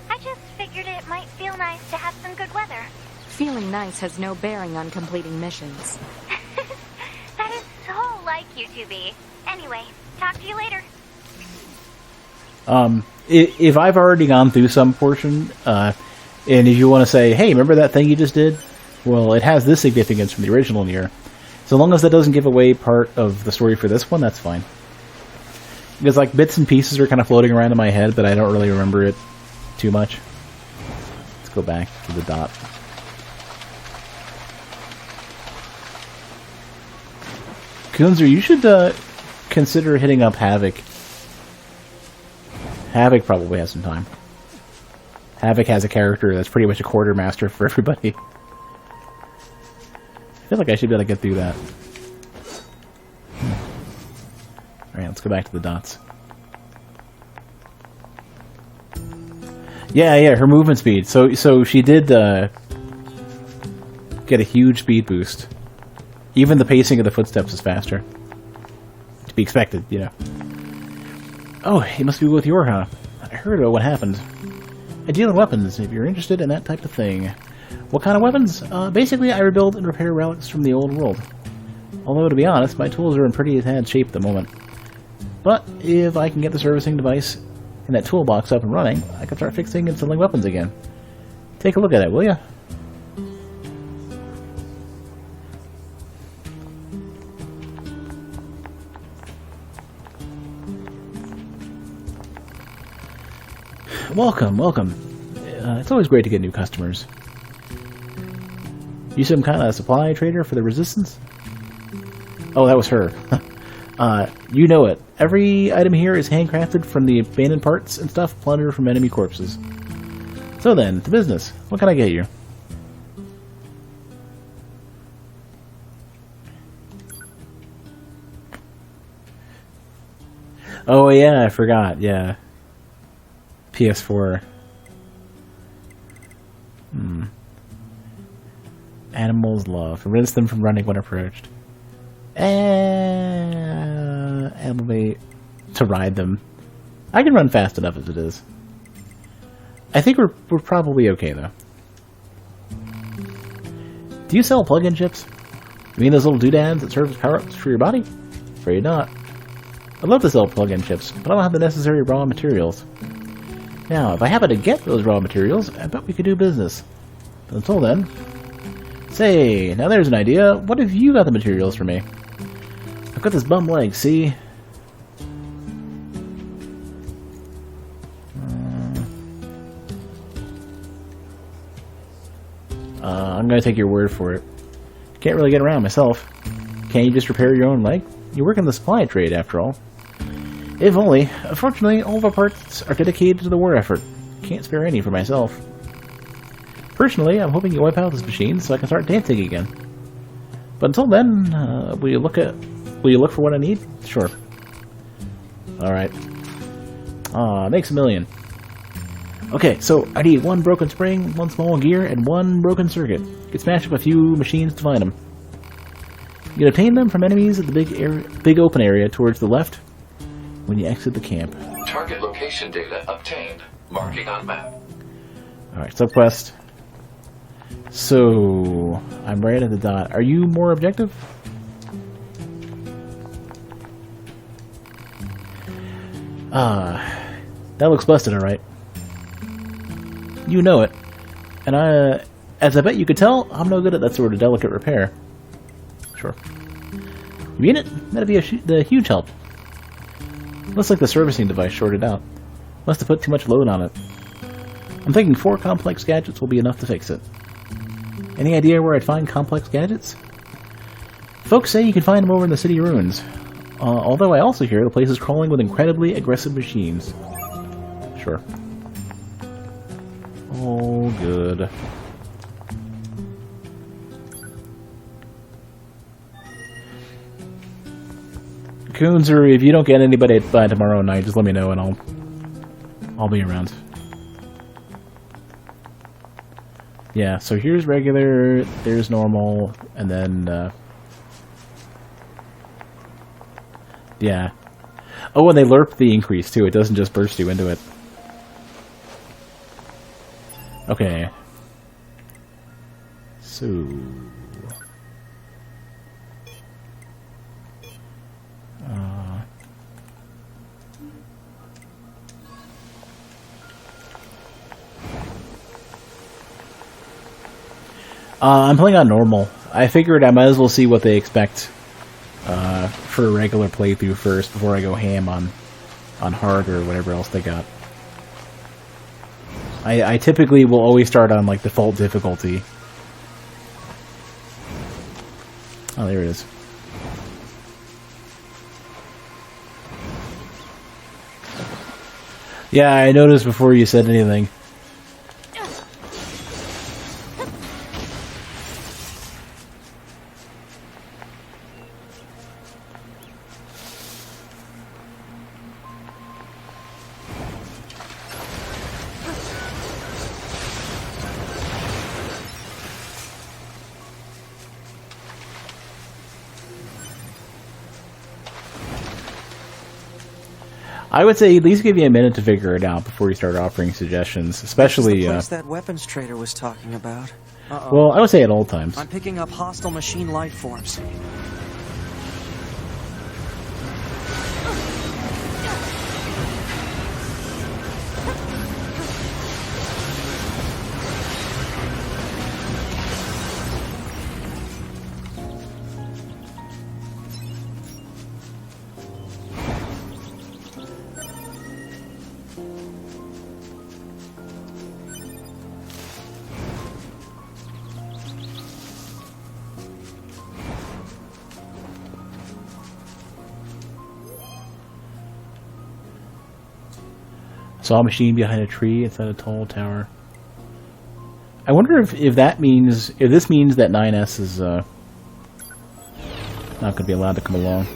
I just figured it might feel nice to have some good weather. Feeling nice has no bearing on completing missions. That is so like you, 2B. Anyway, talk to you later. If I've already gone through some portion, and if you want to say, hey, remember that thing you just did? Well, it has this significance from the original NieR. So long as that doesn't give away part of the story for this one, that's fine. Because, like, bits and pieces are kind of floating around in my head, but I don't really remember it too much. Let's go back to the dot. Kunzer, you should consider hitting up Havoc. Havoc probably has some time. Havoc has a character that's pretty much a quartermaster for everybody. I feel like I should be able to get through that. Alright, let's go back to the dots. Yeah, her movement speed. So she did get a huge speed boost. Even the pacing of the footsteps is faster. To be expected, you know. Oh, he must be with Yor, huh? I heard about what happened. I deal in weapons, if you're interested in that type of thing. What kind of weapons? Basically, I rebuild and repair relics from the old world. Although, to be honest, my tools are in pretty bad shape at the moment. But if I can get the servicing device and that toolbox up and running, I can start fixing and selling weapons again. Take a look at it, will ya? Welcome, welcome. It's always great to get new customers. You some kind of supply trader for the Resistance? Oh, that was her. You know it. Every item here is handcrafted from the abandoned parts and stuff plundered from enemy corpses. So then, to business. What can I get you? Oh yeah, I forgot, yeah. PS4. Animals love. Rinse them from running when approached. Animal bait to ride them. I can run fast enough as it is. I think we're probably okay though. Do you sell plug-in chips? You mean those little doodads that serve as power-ups for your body? Afraid not. I'd love to sell plug-in chips, but I don't have the necessary raw materials. Now, if I happen to get those raw materials, I bet we could do business. But until then... Say, now there's an idea. What if you got the materials for me? I've got this bum leg, see? I'm gonna take your word for it. Can't really get around myself. Can't you just repair your own leg? You work in the supply trade, after all. If only. Unfortunately, all of our parts are dedicated to the war effort. Can't spare any for myself. Personally, I'm hoping you wipe out this machine so I can start dancing again. But until then, will you look for what I need? Sure. Alright. Makes a million. Okay, so I need 1 broken spring, 1 small gear, and 1 broken circuit. You can smash up a few machines to find them. You can obtain them from enemies at the big open area towards the left when you exit the camp. Target location data obtained. Marking on map. Alright, subquest. So, I'm right at the dot. Are you more objective? That looks busted, alright. You know it. And as I bet you could tell, I'm no good at that sort of delicate repair. Sure. You mean it? That'd be a huge help. Looks like the servicing device shorted out. Must have put too much load on it. I'm thinking 4 complex gadgets will be enough to fix it. Any idea where I'd find complex gadgets? Folks say you can find them over in the city ruins. Although I also hear the place is crawling with incredibly aggressive machines. Sure. Oh, good. Coonser, if you don't get anybody by tomorrow night, just let me know and I'll be around. Yeah, so here's regular, there's normal, and then, yeah. Oh, and they lerp the increase, too. It doesn't just burst you into it. Okay. So... I'm playing on normal. I figured I might as well see what they expect for a regular playthrough first before I go ham on hard or whatever else they got. I typically will always start on like default difficulty. Oh, there it is. Yeah, I noticed before you said anything. I would say at least give you a minute to figure it out before you start offering suggestions, especially... This is the place that weapons trader was talking about. Well, I would say at all times. I'm picking up hostile machine life forms. Saw a machine behind a tree inside a tall tower. I wonder if that means, if this means that 9S is not going to be allowed to come along.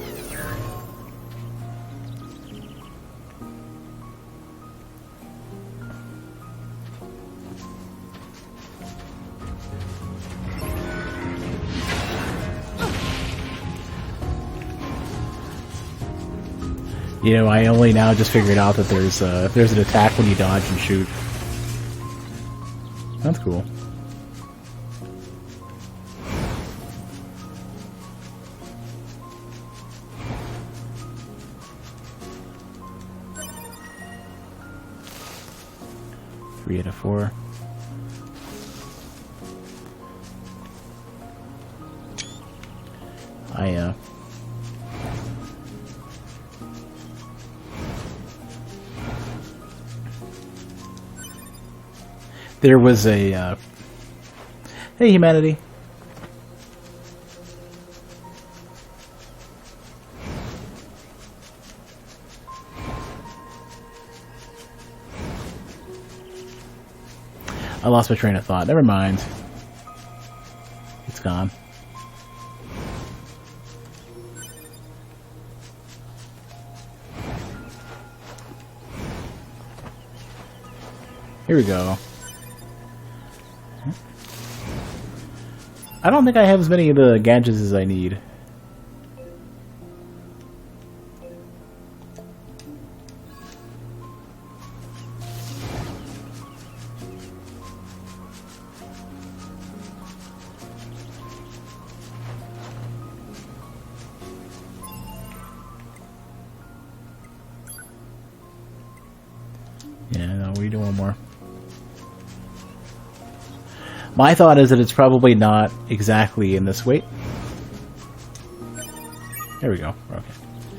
You know, I only now just figured out that there's an attack when you dodge and shoot. That's cool. 3 out of 4. There was a, hey, humanity. I lost my train of thought. Never mind. It's gone. Here we go. I don't think I have as many of the gadgets as I need. Yeah, no, we do one more. My thought is that it's probably not exactly in this weight. There we go. Okay.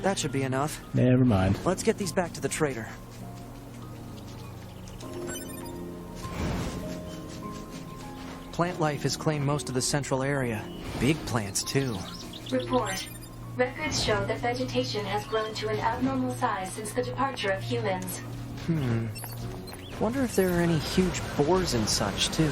That should be enough. Never mind. Let's get these back to the trader. Plant life has claimed most of the central area. Big plants, too. Report. Records show that vegetation has grown to an abnormal size since the departure of humans. Wonder if there are any huge boars and such, too.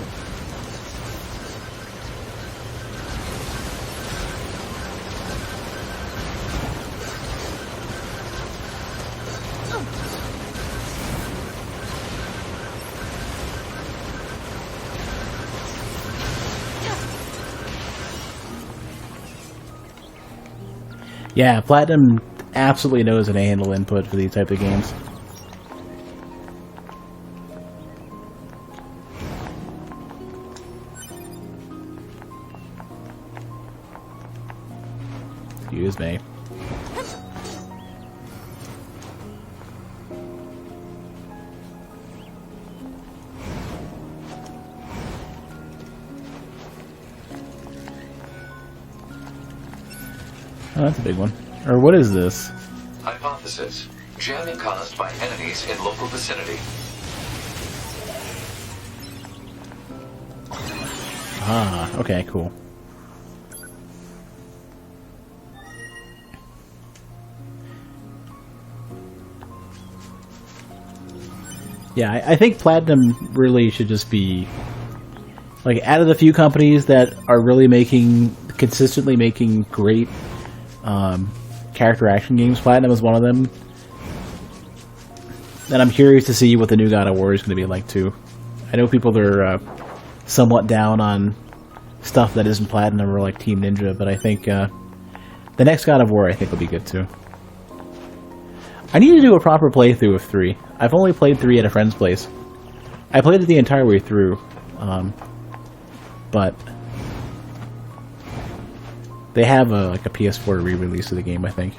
Yeah, Platinum absolutely knows how to handle input for these type of games. Excuse me. Oh, that's a big one. Or what is this? Hypothesis. Jamming caused by enemies in local vicinity. Ah, okay, cool. Yeah, I think Platinum really should just be, like, out of the few companies that are really consistently making great character action games, Platinum is one of them. And I'm curious to see what the new God of War is going to be like, too. I know people are somewhat down on stuff that isn't Platinum or like Team Ninja, but I think the next God of War, I think, will be good, too. I need to do a proper playthrough of 3. I've only played 3 at a friend's place. I played it the entire way through, but they have like a PS4 re-release of the game, I think.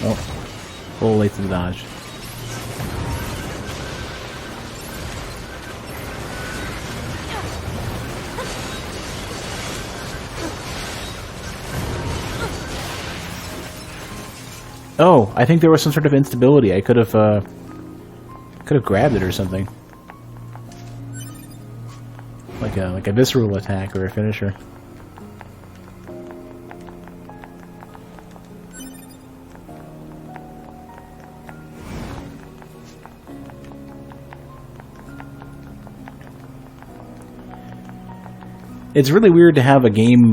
Oh, a little late to the dodge. Oh, I think there was some sort of instability. I could have grabbed it or something, like a visceral attack or a finisher. It's really weird to have a game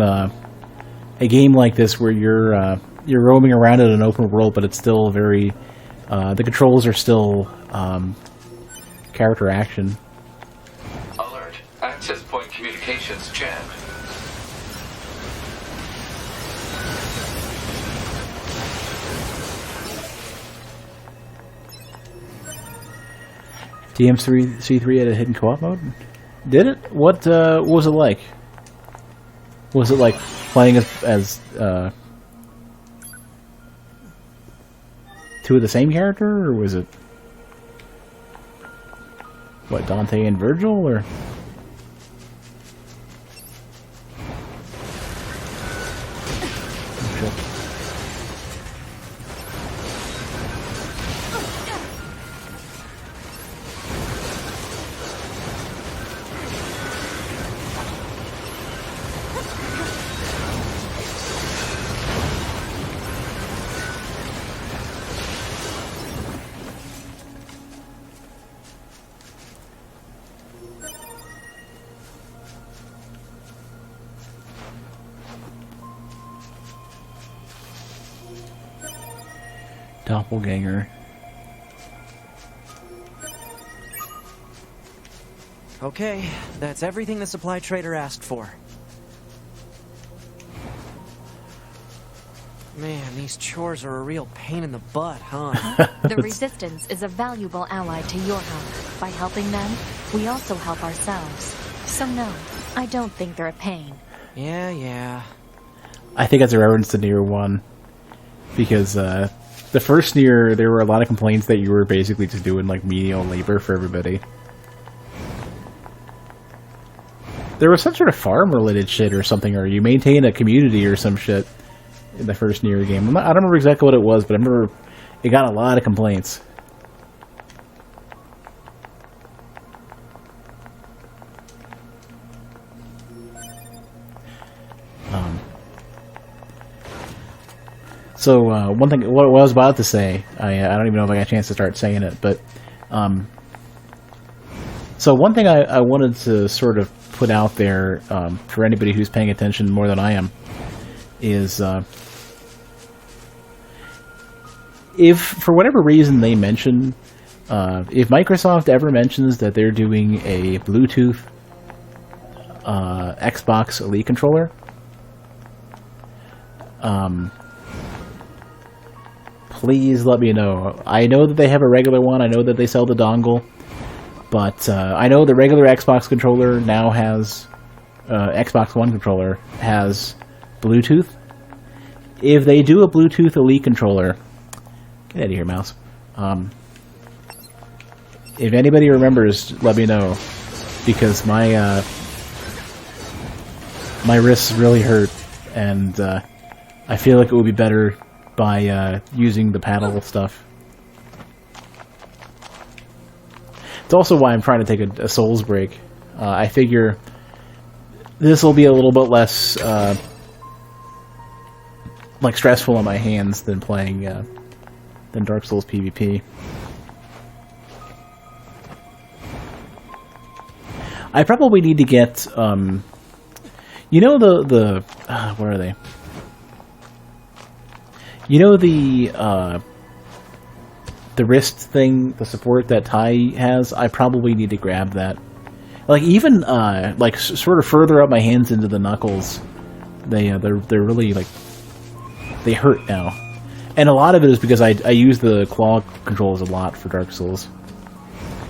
like this where you're roaming around in an open world, but it's still very the controls are still character action. Alert. Access point communications jammed. TM3C3 had a hidden co-op mode? Did it? What was it like? Was it like playing as two of the same character, or was it what, Dante and Virgil, or? Doppelganger. Okay, that's everything the supply trader asked for. Man, these chores are a real pain in the butt, huh? The Resistance is a valuable ally to your help. By helping them, we also help ourselves. So no, I don't think they're a pain. Yeah. I think that's a reference to NieR 1. Because, the first NieR, there were a lot of complaints that you were basically just doing, like, menial labor for everybody. There was some sort of farm-related shit or something, or you maintain a community or some shit in the first NieR game. I don't remember exactly what it was, but I remember it got a lot of complaints. So, one thing, what I was about to say, I don't even know if I got a chance to start saying it, but, so one thing I wanted to sort of put out there, for anybody who's paying attention more than I am, is, if, for whatever reason they mention, if Microsoft ever mentions that they're doing a Bluetooth, Xbox Elite controller, please let me know. I know that they have a regular one. I know that they sell the dongle. But I know the regular Xbox controller now has... Xbox One controller has Bluetooth. If they do a Bluetooth Elite controller... Get out of here, mouse. If anybody remembers, let me know. Because my wrists really hurt. And I feel like it would be better by using the paddle stuff. It's also why I'm trying to take a Souls break. I figure this will be a little bit less like stressful on my hands than playing than Dark Souls PvP. I probably need to get you know the where are they? You know the wrist thing, the support that Tai has? I probably need to grab that. Like, even, like, sort of further up my hands into the knuckles, they're really, like, they hurt now. And a lot of it is because I use the claw controls a lot for Dark Souls.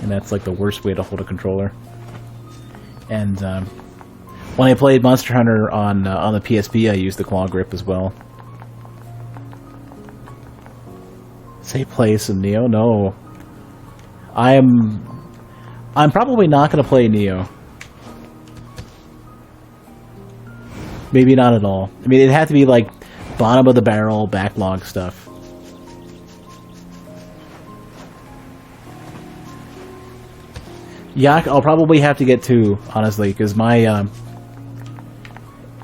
And that's, like, the worst way to hold a controller. And, when I played Monster Hunter on the PSP, I used the claw grip as well. Say play some Neo? No. I'm probably not going to play Neo. Maybe not at all. I mean, it'd have to be like bottom of the barrel backlog stuff. Yeah, I'll probably have to get two, honestly, because my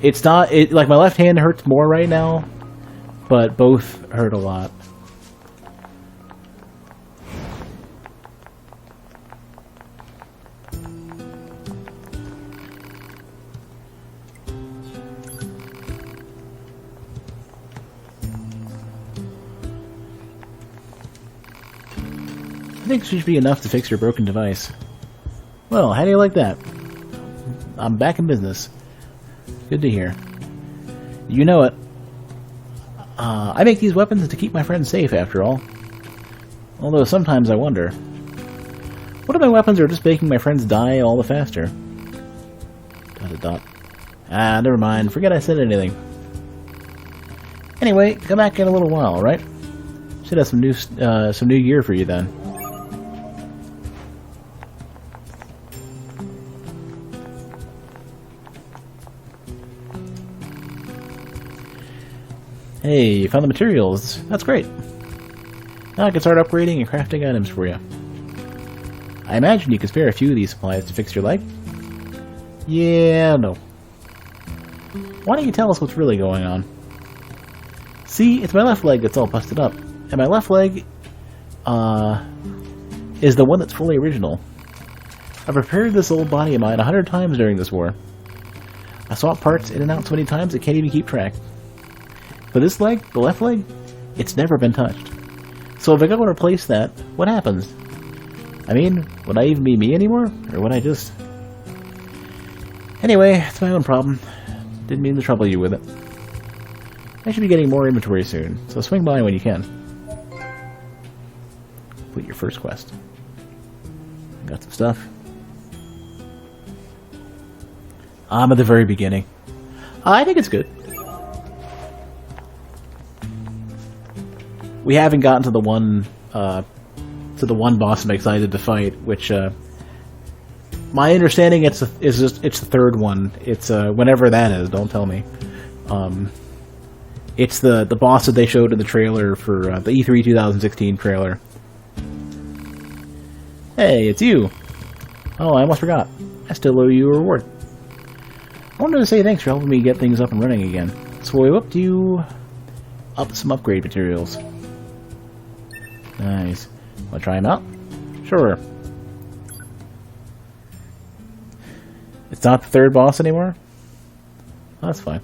it's not like my left hand hurts more right now, but both hurt a lot. I think it should be enough to fix your broken device. Well, how do you like that? I'm back in business. Good to hear. You know it. I make these weapons to keep my friends safe, after all. Although sometimes I wonder, What if my weapons are just making my friends die all the faster? ... Ah, never mind. Forget I said anything. Anyway, come back in a little while, right? Should have some new gear for you then. Hey, you found the materials. That's great. Now I can start upgrading and crafting items for you. I imagine you could spare a few of these supplies to fix your leg? Yeah, no. Why don't you tell us what's really going on? See, it's my left leg that's all busted up. And my left leg, is the one that's fully original. I've repaired this old body of mine 100 times during this war. I swapped parts in and out so many times I can't even keep track. But this leg, the left leg, it's never been touched. So if I go and replace that, what happens? I mean, would I even be me anymore? Or would I just... Anyway, it's my own problem. Didn't mean to trouble you with it. I should be getting more inventory soon, so swing by when you can. Complete your first quest. Got some stuff. I'm at the very beginning. I think it's good. We haven't gotten to the one boss I'm excited to fight, which my understanding it's the third one. It's whenever that is. Don't tell me. It's the boss that they showed in the trailer for the E3 2016 trailer. Hey, it's you. Oh, I almost forgot. I still owe you a reward. I wanted to say thanks for helping me get things up and running again. So we whipped you up some upgrade materials. Nice. Want to try them out? Sure. It's not the third boss anymore? Oh, that's fine.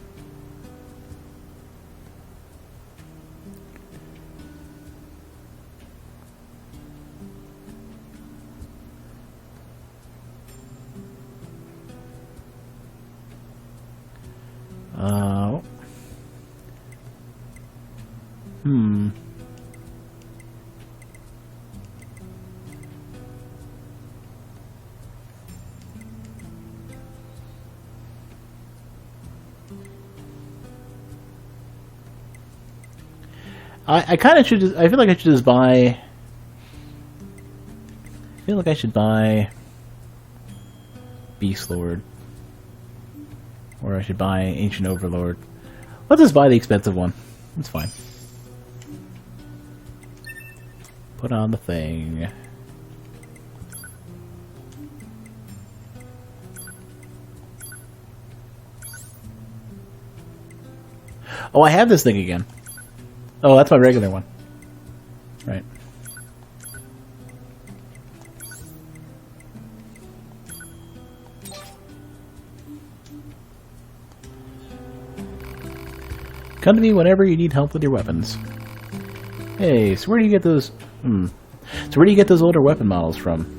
I kind of should just... I feel like I should just buy... I feel like I should buy... Beast Lord. Or I should buy Ancient Overlord. Let's just buy the expensive one. It's fine. Put on the thing. Oh, I have this thing again. Oh, that's my regular one. Right. Come to me whenever you need help with your weapons. Hey, so where do you get those... So where do you get those older weapon models from?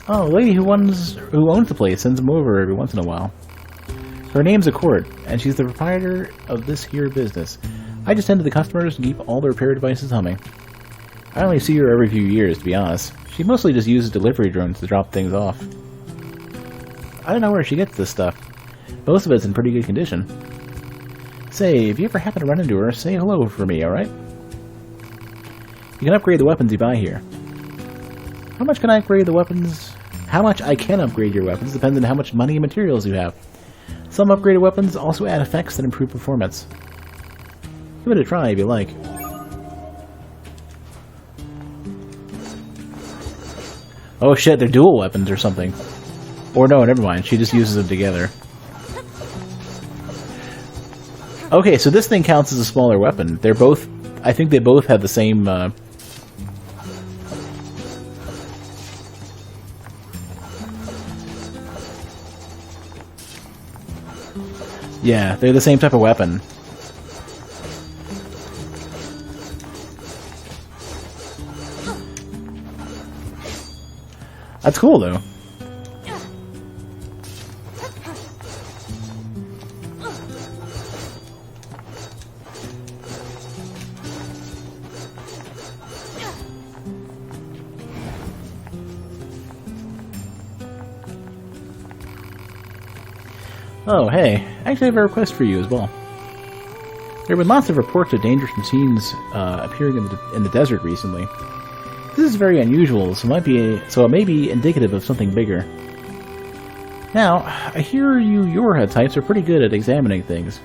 Oh, the lady who owns the place sends them over every once in a while. Her name's Accord, and she's the proprietor of this here business. I just tend to the customers and keep all the repair devices humming. I only see her every few years, to be honest. She mostly just uses delivery drones to drop things off. I don't know where she gets this stuff. Most of it's in pretty good condition. Say, if you ever happen to run into her, say hello for me, alright? You can upgrade the weapons you buy here. How much can I upgrade the weapons? How much I can upgrade your weapons depends on how much money and materials you have. Some upgraded weapons also add effects that improve performance. Give it a try if you like. Oh shit, they're dual weapons or something. Or no, never mind, she just uses them together. Okay, so this thing counts as a smaller weapon. They're both... I think they both have the same... Yeah, they're the same type of weapon. That's cool, though. Oh, hey. Actually, I have a request for you as well. There have been lots of reports of dangerous machines appearing in the desert recently. This is very unusual, so it may be indicative of something bigger. Now, I hear your head types are pretty good at examining things.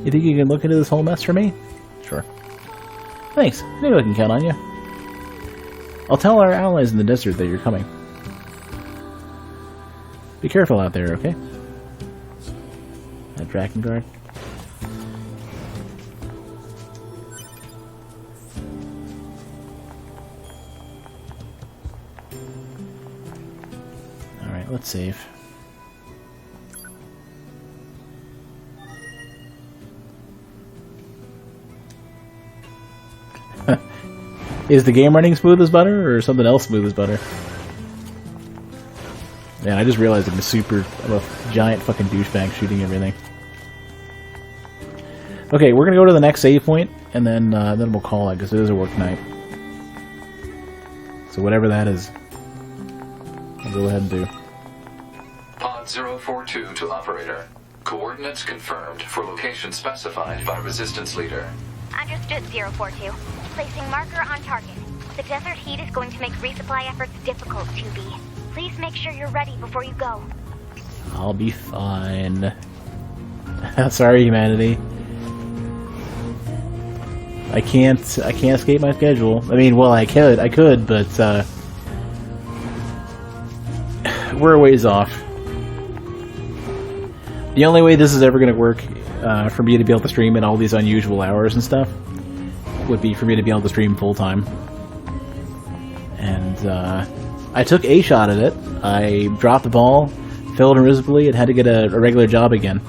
You think you can look into this whole mess for me? Sure. Thanks. Maybe I can count on you. I'll tell our allies in the desert that you're coming. Be careful out there, okay? That tracking guard. Alright, let's save. Is the game running smooth as butter, or something else smooth as butter? Yeah, I just realized I'm a giant fucking douchebag shooting everything. Okay, we're gonna go to the next save point, and then we'll call it, because it is a work night. So whatever that is, I'll go ahead and do. Pod 042 to operator. Coordinates confirmed for location specified by Resistance Leader. Understood, 042. Placing marker on target. The desert heat is going to make resupply efforts difficult, 2B. Please make sure you're ready before you go. I'll be fine. Sorry, humanity. I can't escape my schedule. I mean, well, I could, but we're a ways off. The only way this is ever going to work for me to be able to stream at all these unusual hours and stuff would be for me to be able to stream full-time. And I took a shot at it. I dropped the ball, failed miserably, and had to get a regular job again.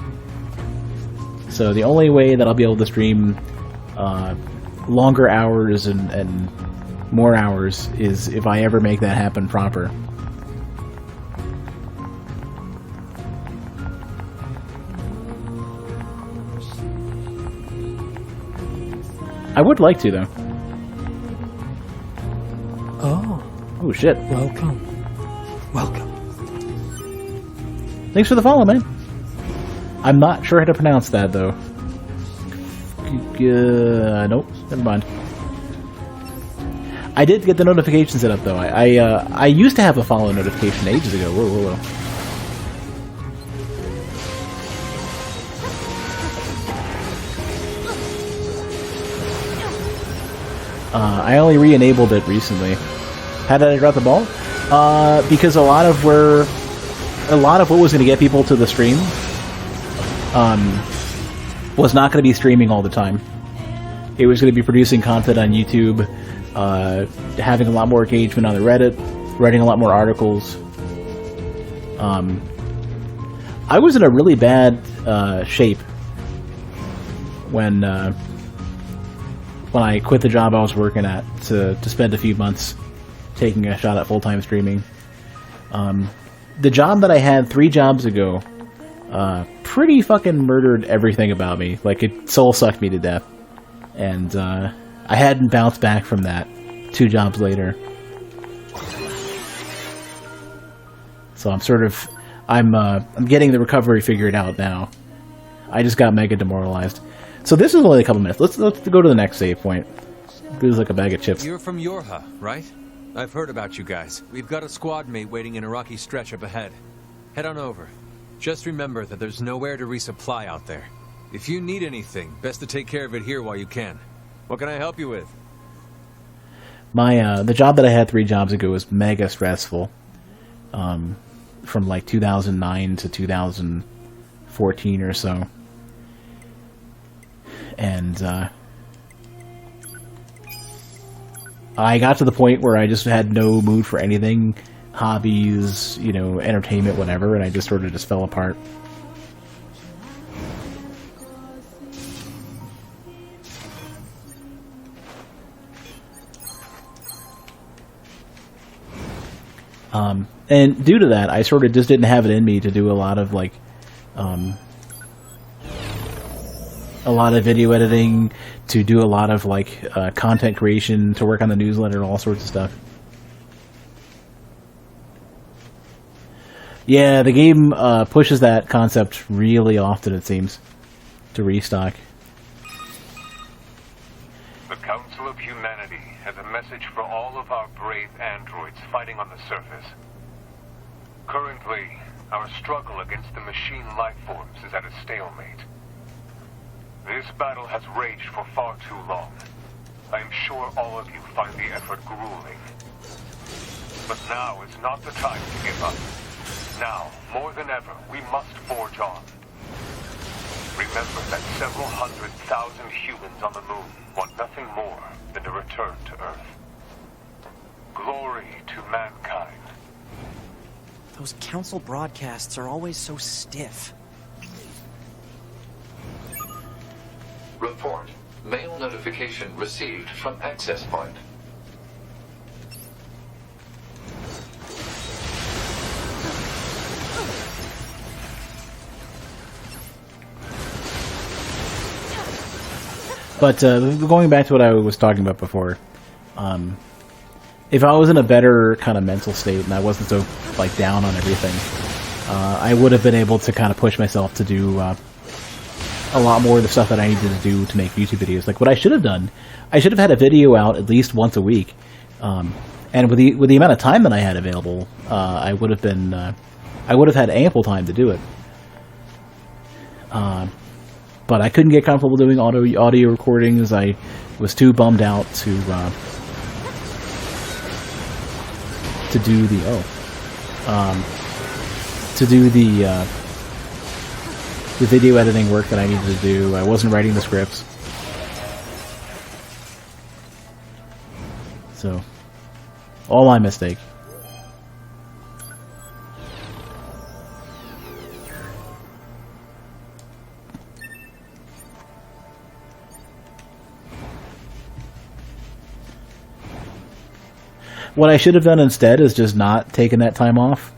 So the only way that I'll be able to stream longer hours and more hours is if I ever make that happen proper. I would like to, though. Oh, shit. Welcome. Welcome. Thanks for the follow, man. I'm not sure how to pronounce that, though. Nope, never mind. I did get the notification set up, though. I used to have a follow notification ages ago. Whoa. I only re-enabled it recently. How did I drop the ball? Because a lot of what was going to get people to the stream was not going to be streaming all the time. It was going to be producing content on YouTube, having a lot more engagement on the Reddit, writing a lot more articles. I was in a really bad shape when I quit the job I was working at to spend a few months taking a shot at full-time streaming. The job that I had 3 jobs ago pretty fucking murdered everything about me. Like, it soul-sucked me to death. And I hadn't bounced back from that 2 jobs later. So I'm getting the recovery figured out now. I just got mega demoralized. So this is only a couple minutes. Let's go to the next save point. There's like a bag of chips. You're from Yorha, right? I've heard about you guys. We've got a squad mate waiting in a rocky stretch up ahead. Head on over. Just remember that there's nowhere to resupply out there. If you need anything, best to take care of it here while you can. What can I help you with? The job that I had 3 jobs ago was mega stressful. From like 2009 to 2014 or so. And I got to the point where I just had no mood for anything, hobbies, entertainment, whatever, and I just sort of just fell apart. And due to that, I sort of just didn't have it in me to do a lot of video editing, to do a lot of content creation, to work on the newsletter, all sorts of stuff. Yeah, the game pushes that concept really often, it seems, to restock. The Council of Humanity has a message for all of our brave androids fighting on the surface. Currently, our struggle against the machine lifeforms is at a stalemate. This battle has raged for far too long. I am sure all of you find the effort grueling. But now is not the time to give up. Now, more than ever, we must forge on. Remember that several 100,000 humans on the moon want nothing more than to return to Earth. Glory to mankind. Those council broadcasts are always so stiff. Report. Mail notification received from access point. But going back to what I was talking about before, if I was in a better kind of mental state and I wasn't so like down on everything, I would have been able to kind of push myself to do a lot more of the stuff that I needed to do to make YouTube videos. Like what I should have done, I should have had a video out at least once a week, and with the amount of time that I had available, I would have had ample time to do it. But I couldn't get comfortable doing audio recordings. I was too bummed out to do the video editing work that I needed to do. I wasn't writing the scripts. So, all my mistake. What I should have done instead is just not taken that time off,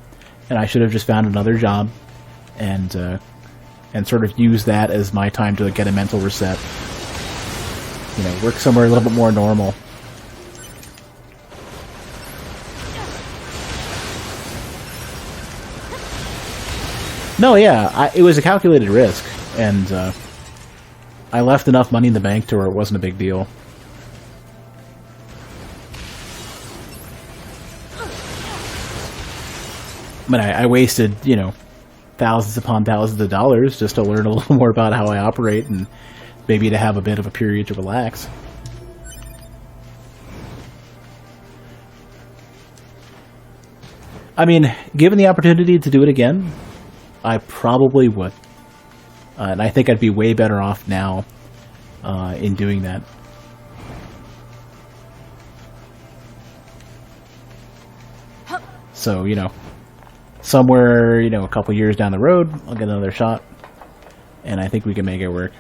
and I should have just found another job and sort of used that as my time to get a mental reset. You know, work somewhere a little bit more normal. No, yeah, it was a calculated risk, and I left enough money in the bank to where it wasn't a big deal. I mean, I wasted, you know, thousands upon thousands of dollars just to learn a little more about how I operate and maybe to have a bit of a period to relax. I mean, given the opportunity to do it again, I probably would. And I think I'd be way better off now in doing that. So, you know, somewhere, you know, a couple years down the road, I'll get another shot, and I think we can make it work.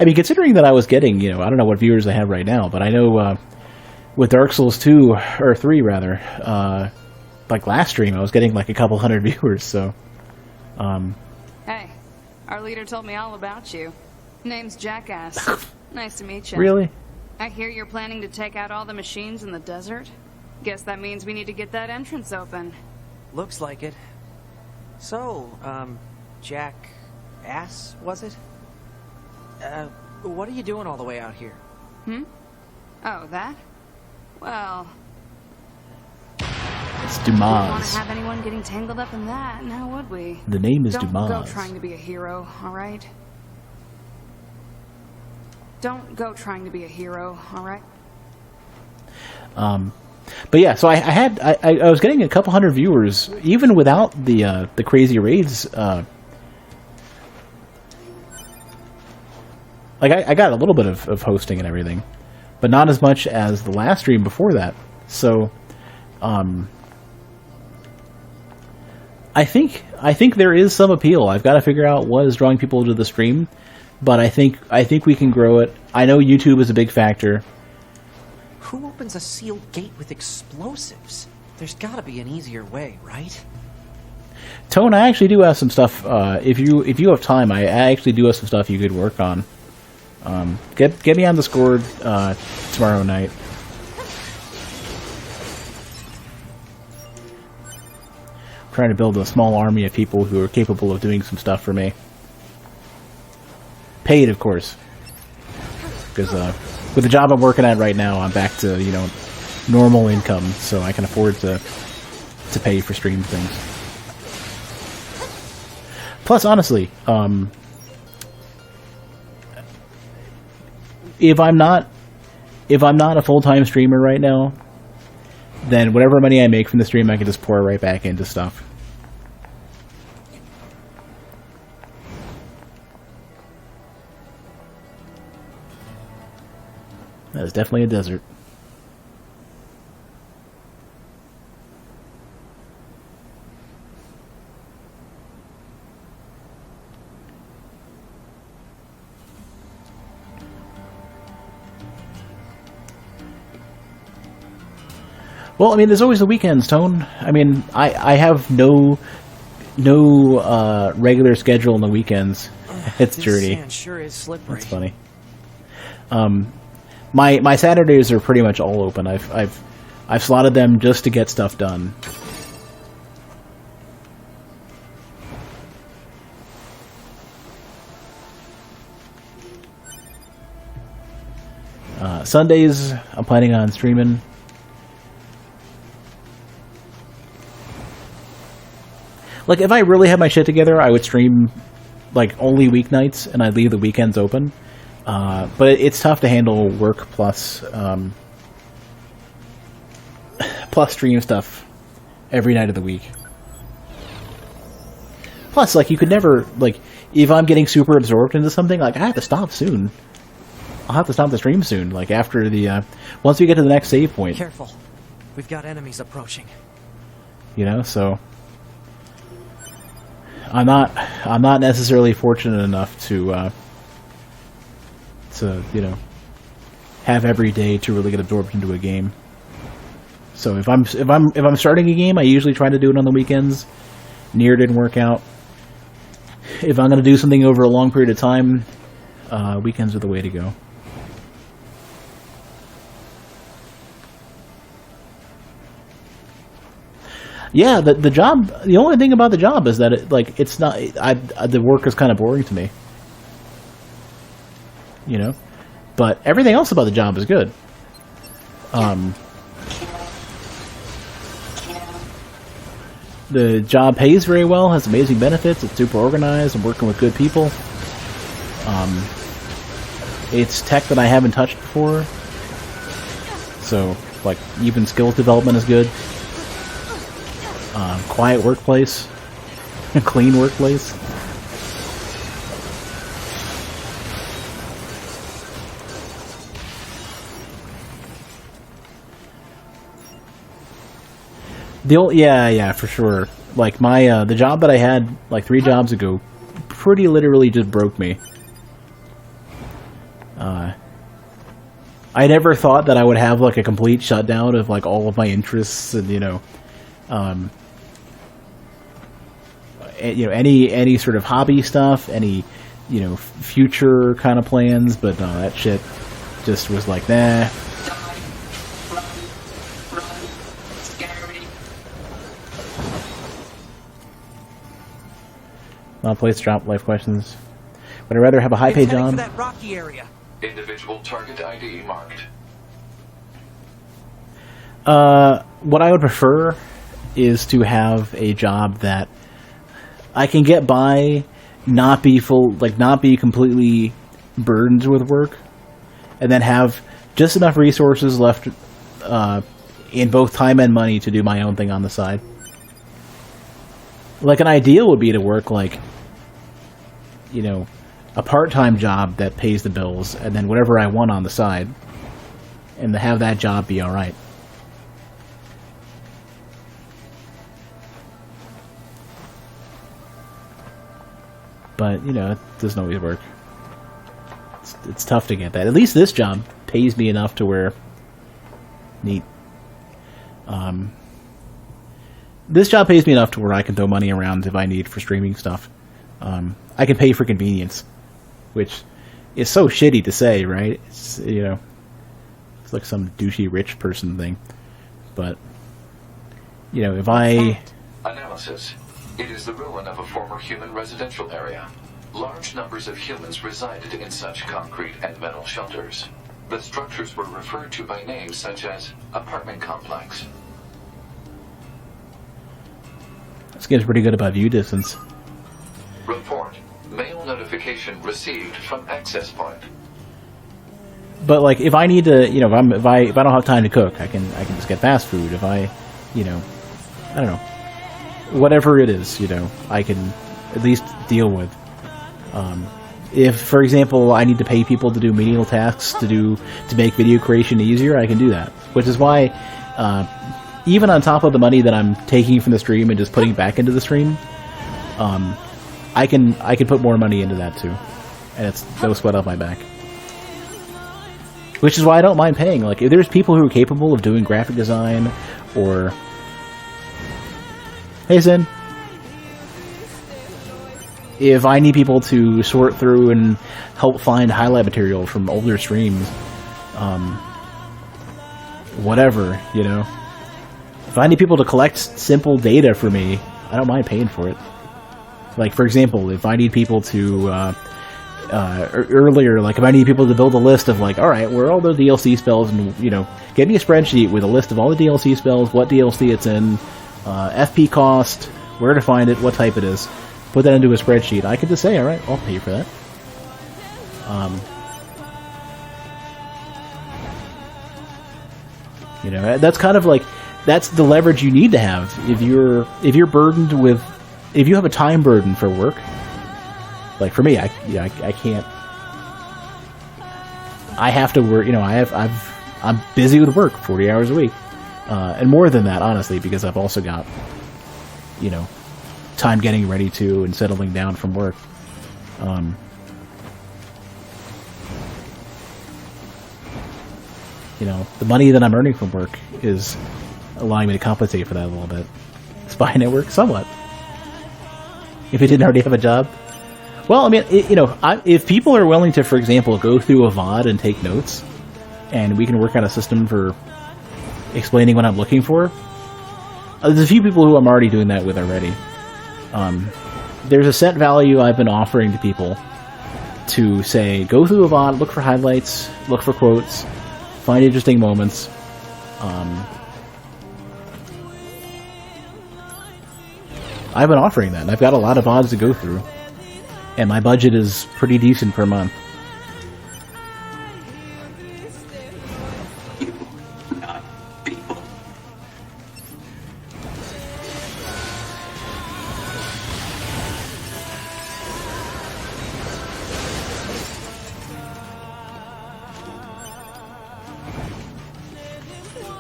I mean, considering that I was getting, you know, I don't know what viewers I have right now, but I know with Dark Souls 2, or 3 rather, like last stream, I was getting like a couple hundred viewers, so... Hey, our leader told me all about you. Name's Jackass. Nice to meet you. Really? I hear you're planning to take out all the machines in the desert. Guess that means we need to get that entrance open. Looks like it. So, Jackass, was it? What are you doing all the way out here? Oh, that? Well... It's We don't want Dumas. to have anyone getting tangled up in that, now would we? The name is Don't Dumas. go trying to be a hero, alright? Don't go trying to be a hero, alright? But yeah, so I was getting a couple hundred viewers even without the crazy raids. Like I got a little bit of hosting and everything, but not as much as the last stream before that. So, I think there is some appeal. I've got to figure out what is drawing people to the stream, but I think we can grow it. I know YouTube is a big factor. Who opens a sealed gate with explosives? There's gotta be an easier way, right? Tone, I actually do have some stuff. If you have time, I actually do have some stuff you could work on. Get me on Discord tomorrow night. trying to build a small army of people who are capable of doing some stuff for me. Paid, of course. Because with the job I'm working at right now, I'm back to, you know, normal income, so I can afford to pay for stream things. Plus, honestly, if I'm not a full-time streamer right now, then whatever money I make from the stream, I can just pour right back into stuff. That is definitely a desert. Well, I mean, there's always the weekends, Tone. I mean, I have no regular schedule on the weekends. It's dirty. Sand sure is slippery. That's funny. My Saturdays are pretty much all open. I've slotted them just to get stuff done. Sundays, I'm planning on streaming. Like, if I really had my shit together, I would stream, like, only weeknights, and I'd leave the weekends open. But it's tough to handle work plus stream stuff every night of the week. Plus, like, you could never, like, if I'm getting super absorbed into something, like, I have to stop soon. I'll have to stop the stream soon, like, after the, once we get to the next save point. Careful. We've got enemies approaching. You know, so... I'm not necessarily fortunate enough to you know, have every day to really get absorbed into a game. So if I'm starting a game, I usually try to do it on the weekends. NieR didn't work out. If I'm going to do something over a long period of time, weekends are the way to go. Yeah, the job. The only thing about the job is that it's not. The work is kind of boring to me. You know, but everything else about the job is good. The job pays very well, has amazing benefits. It's super organized. I'm working with good people. It's tech that I haven't touched before, so like even skills development is good. Quiet workplace, clean workplace. Yeah, for sure. Like my the job that I had like 3 jobs ago, pretty literally just broke me. I never thought that I would have like a complete shutdown of like all of my interests and you know any sort of hobby stuff, any future kind of plans, but no, that shit just was like nah. Not a place to drop life questions. Would I rather have a high paid job? For that rocky area. Individual target ID marked. What I would prefer is to have a job that I can get by, not be completely burdened with work, and then have just enough resources left in both time and money to do my own thing on the side. Like an ideal would be to work like, a part-time job that pays the bills, and then whatever I want on the side, and to have that job be alright. But, it doesn't always work. It's tough to get that. At least this job pays me enough to where... Neat. This job pays me enough to where I can throw money around if I need for streaming stuff. I can pay for convenience, which is so shitty to say, right? It's, it's like some douchey rich person thing. But, if I... Analysis. It is the ruin of a former human residential area. Large numbers of humans resided in such concrete and metal shelters. The structures were referred to by names such as apartment complex. This game's pretty good about view distance. Report. Mail notification received from access point. But like, if I need to, you know, if I don't have time to cook, I can just get fast food. If I, you know, I don't know, whatever it is, you know, I can at least deal with. If, for example, I need to pay people to do menial tasks to make video creation easier, I can do that. Which is why, even on top of the money that I'm taking from the stream and just putting back into the stream, I can put more money into that too, and it's no sweat off my back. Which is why I don't mind paying. Like, if there's people who are capable of doing graphic design, or... Hey, Zen. If I need people to sort through and help find highlight material from older streams, whatever, you know. If I need people to collect simple data for me, I don't mind paying for it. Like, for example, if I need people to... earlier, like, if I need people to build a list of, like, alright, where are all the DLC spells, and, you know, get me a spreadsheet with a list of all the DLC spells, what DLC it's in, FP cost, where to find it, what type it is, put that into a spreadsheet, I could just say, alright, I'll pay for that. You know, that's kind of like, that's the leverage you need to have if you're burdened with, if you have a time burden for work. Like, for me, I can't. I have to work. You know, I'm busy with work, 40 hours a week, and more than that, honestly, because I've also got, you know, time getting ready to and settling down from work. You know, the money that I'm earning from work is allowing me to compensate for that a little bit. It's buying it work somewhat. If I didn't already have a job. Well, I mean, you know, if people are willing to, for example, go through a VOD and take notes, and we can work on a system for explaining what I'm looking for, there's a few people who I'm already doing that with already. There's a set value I've been offering to people to say, go through a VOD, look for highlights, look for quotes, find interesting moments. I've been offering that, and I've got a lot of VODs to go through. And my budget is pretty decent per month.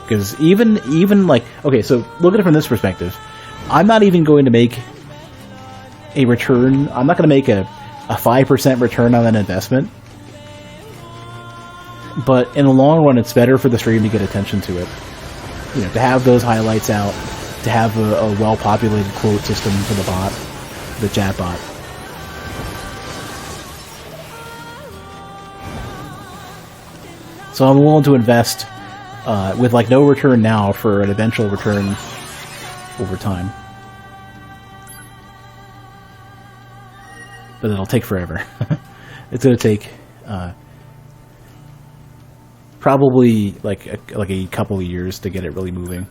Because even like, okay, so look at it from this perspective. I'm not even going to make a return. I'm not going to make a 5% return on an investment, but in the long run, it's better for the stream to get attention to it. You know, to have those highlights out, to have a well-populated quote system for the bot, the chat bot. So I'm willing to invest with like no return now for an eventual return over time. But it'll take forever. It's going to take probably like a couple of years to get it really moving.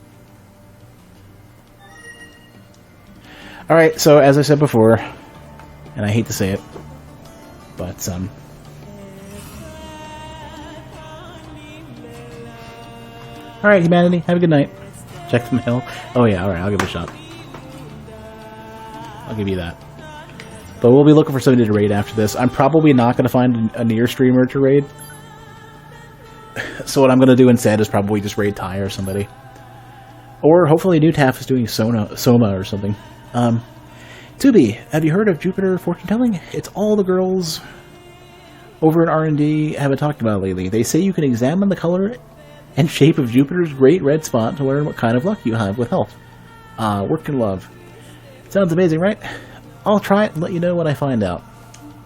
All right, so as I said before, and I hate to say it, but all right, humanity, have a good night. Check the mail. Oh yeah, all right, I'll give it a shot. I'll give you that. But we'll be looking for somebody to raid after this. I'm probably not going to find a NieR streamer to raid. So what I'm going to do instead is probably just raid Ty or somebody. Or hopefully Newtaf is doing Soma or something. Tubi, have you heard of Jupiter fortune telling? It's all the girls over in R&D haven't talked about it lately. They say you can examine the color and shape of Jupiter's great red spot to learn what kind of luck you have with health. Work and love. Sounds amazing, right? I'll try it and let you know when I find out.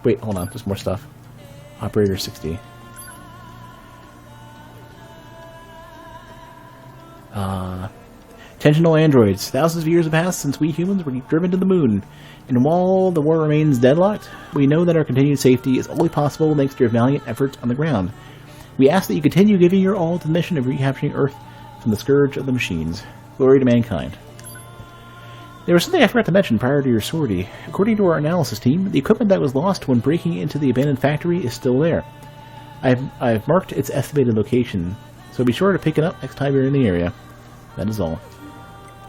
Wait, hold on. There's more stuff. Operator 60. Attention all androids. Thousands of years have passed since we humans were driven to the moon. And while the war remains deadlocked, we know that our continued safety is only possible thanks to your valiant efforts on the ground. We ask that you continue giving your all to the mission of recapturing Earth from the scourge of the machines. Glory to mankind. There was something I forgot to mention prior to your sortie. According to our analysis team, the equipment that was lost when breaking into the abandoned factory is still there. I've marked its estimated location, so be sure to pick it up next time you're in the area. That is all.